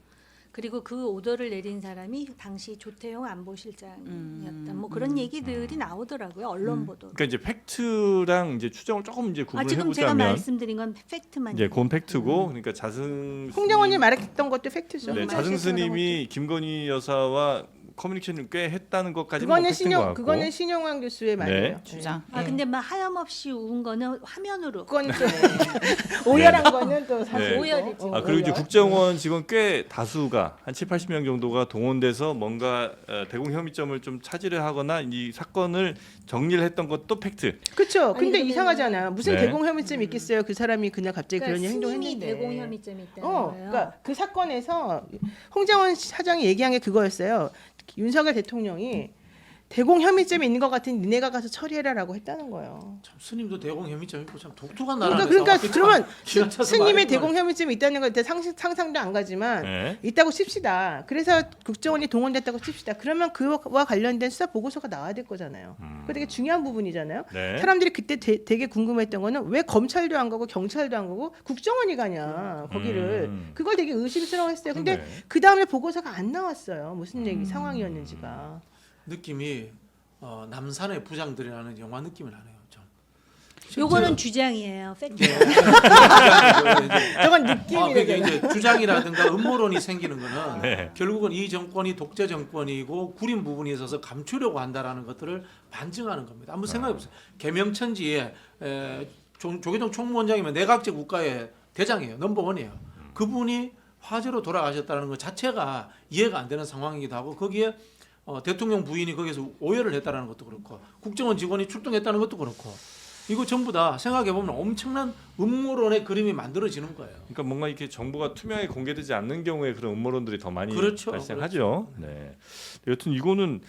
그리고 그 오더를 내린 사람이 당시 조태용 안보실장이었다. 뭐 그런 얘기들이 나오더라고요. 언론 보도. 그러니까 이제 팩트랑 이제 추정을 조금 이제 구분해 지금 제가 보자면 말씀드린 건 팩트만. 이제 그건 팩트고 그러니까 자승 홍정원이 말했던 것도 팩트죠. 네, 자승 스님이 김건희 여사와 커뮤니케이션을 꽤 했다는 것까지는 그거는 팩트인 것 같고. 그거는 신용환 교수의 말이에요. 네. 주장. 아 근데 막 하염없이 운 거는 화면으로. 그건 또 오열한 거는 또 사실 네. 오열이지. 아 그리고 이제 국정원 직원 꽤 다수가 한 7, 80명 정도가 동원돼서 뭔가 대공 혐의점을 좀 차지를 하거나 이 사건을 정리를 했던 것도 팩트. 그렇죠. 근데 아니, 이상하잖아요. 무슨 네. 대공 혐의점이 있겠어요. 그 사람이 그날 갑자기 그러니까 그런 스님이 행동했는데. 대공 혐의점이 있다는 거예요. 그러니까 그 사건에서 홍장원 사장이 얘기한 게 그거였어요. 윤석열 대통령이 대공 혐의점이 있는 것 같으니 니네가 가서 처리해라라고 했다는 거예요. 참 스님도 대공 혐의점 있고 참 독특한 그러니까, 나라에서 그러면 기가 차서 스님의 말했구만. 대공 혐의점이 있다는 걸 상상도 안 가지만 네. 있다고 칩시다. 그래서 국정원이 동원됐다고 칩시다. 그러면 그와 관련된 수사 보고서가 나와야 될 거잖아요. 그거 되게 중요한 부분이잖아요. 네. 사람들이 그때 되게 궁금했던 거는 왜 검찰도 안 가고 경찰도 안 가고 국정원이 가냐 거기를 그걸 되게 의심스러워했어요. 근데 네. 그 다음에 보고서가 안 나왔어요. 무슨 얘기 상황이었는지가. 느낌이 남산의 부장들이라는 영화 느낌이 나네요. 좀. 요거는 주장이에요. 팩트. 저건 그러니까 느낌이래요. 이제 주장이라든가 음모론이 생기는 거는 네. 결국은 이 정권이 독재 정권이고 구린 부분이 있어서 감추려고 한다라는 것들을 반증하는 겁니다. 한번 생각해 보세요. 개명천지에 조계종 총무원장이면 내각제 국가의 대장이에요. 넘버원이에요. 그분이 화재로 돌아가셨다는 것 자체가 이해가 안 되는 상황이기도 하고 거기에 대통령 부인이 거기서 오열을 했다는 것도 그렇고 국정원 직원이 출동했다는 것도 그렇고 이거 전부 다 생각해 보면 엄청난 음모론의 그림이 만들어지는 거예요. 그러니까 뭔가 이렇게 정보가 투명하게 공개되지 않는 경우에 그런 음모론들이 더 많이 그렇죠. 발생하죠. 네. 여튼 이거는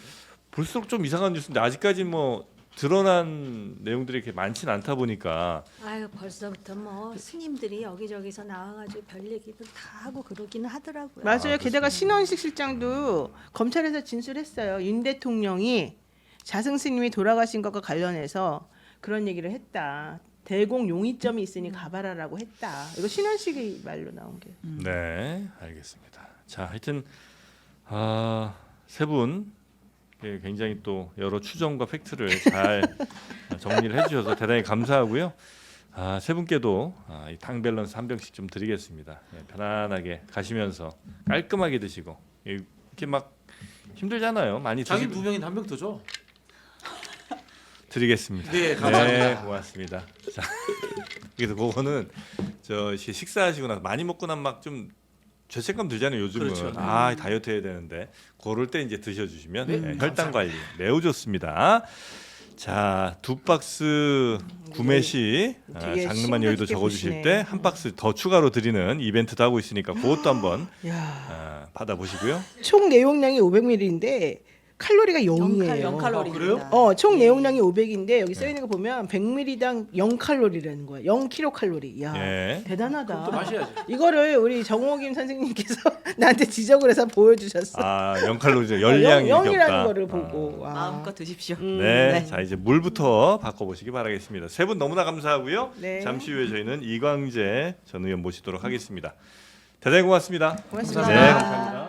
볼수록 좀 이상한 뉴스인데 아직까지 뭐 드러난 내용들이 이렇게 많지는 않다 보니까 아유 벌써부터 뭐 스님들이 여기저기서 나와가지고 별 얘기도 다 하고 그러기는 하더라고요. 맞아요. 게다가 신원식 실장도 검찰에서 진술했어요. 윤 대통령이 자승 스님이 돌아가신 것과 관련해서 그런 얘기를 했다. 대공 용의점이 있으니 가봐라라고 했다. 이거 신원식의 말로 나온 게. 네, 알겠습니다. 자, 하여튼 세 분 굉장히 또 여러 추정과 팩트를 잘 정리를 해주셔서 대단히 감사하고요. 세 분께도 이 당 밸런스 한 병씩 좀 드리겠습니다. 편안하게 가시면서 깔끔하게 드시고 이렇게 막 힘들잖아요. 많이 장인 드시고 2명인데 한 병 더 줘. 드리겠습니다. 네, 감사합니다. 네, 고맙습니다. 자, 그래서 그거는 저 식사하시고 나서 많이 먹고 나면 막 좀 죄책감 들잖아요. 요즘은 그렇죠. 다이어트 해야 되는데 그럴 때 이제 드셔주시면 네, 혈당 관리 매우 좋습니다. 자, 2박스 구매 시 되게 장르만 여기도 심각하게 적어주실 보시네. 때 한 박스 더 추가로 드리는 이벤트도 하고 있으니까 그것도 한번 야, 받아보시고요. 총 내용량이 500ml인데 칼로리가 0이에요. 0칼로리입니다. 그래요? 총 내용량이 500인데 여기 써 있는 거 보면 100ml당 0칼로리라는 거야. 0kcal. 야, 예. 대단하다. 또 마셔야지. 이거를 우리 정호김 선생님께서 나한테 지적을 해서 보여주셨어. 0칼로리죠. 열량이 0이라는 없다. 거를 보고. 와. 마음껏 드십시오. 네, 네. 자 이제 물부터 바꿔보시기 바라겠습니다. 세 분 너무나 감사하고요. 네. 잠시 후에 저희는 이광재 전 의원 모시도록 하겠습니다. 대단히 고맙습니다. 고맙습니다. 네, 감사합니다.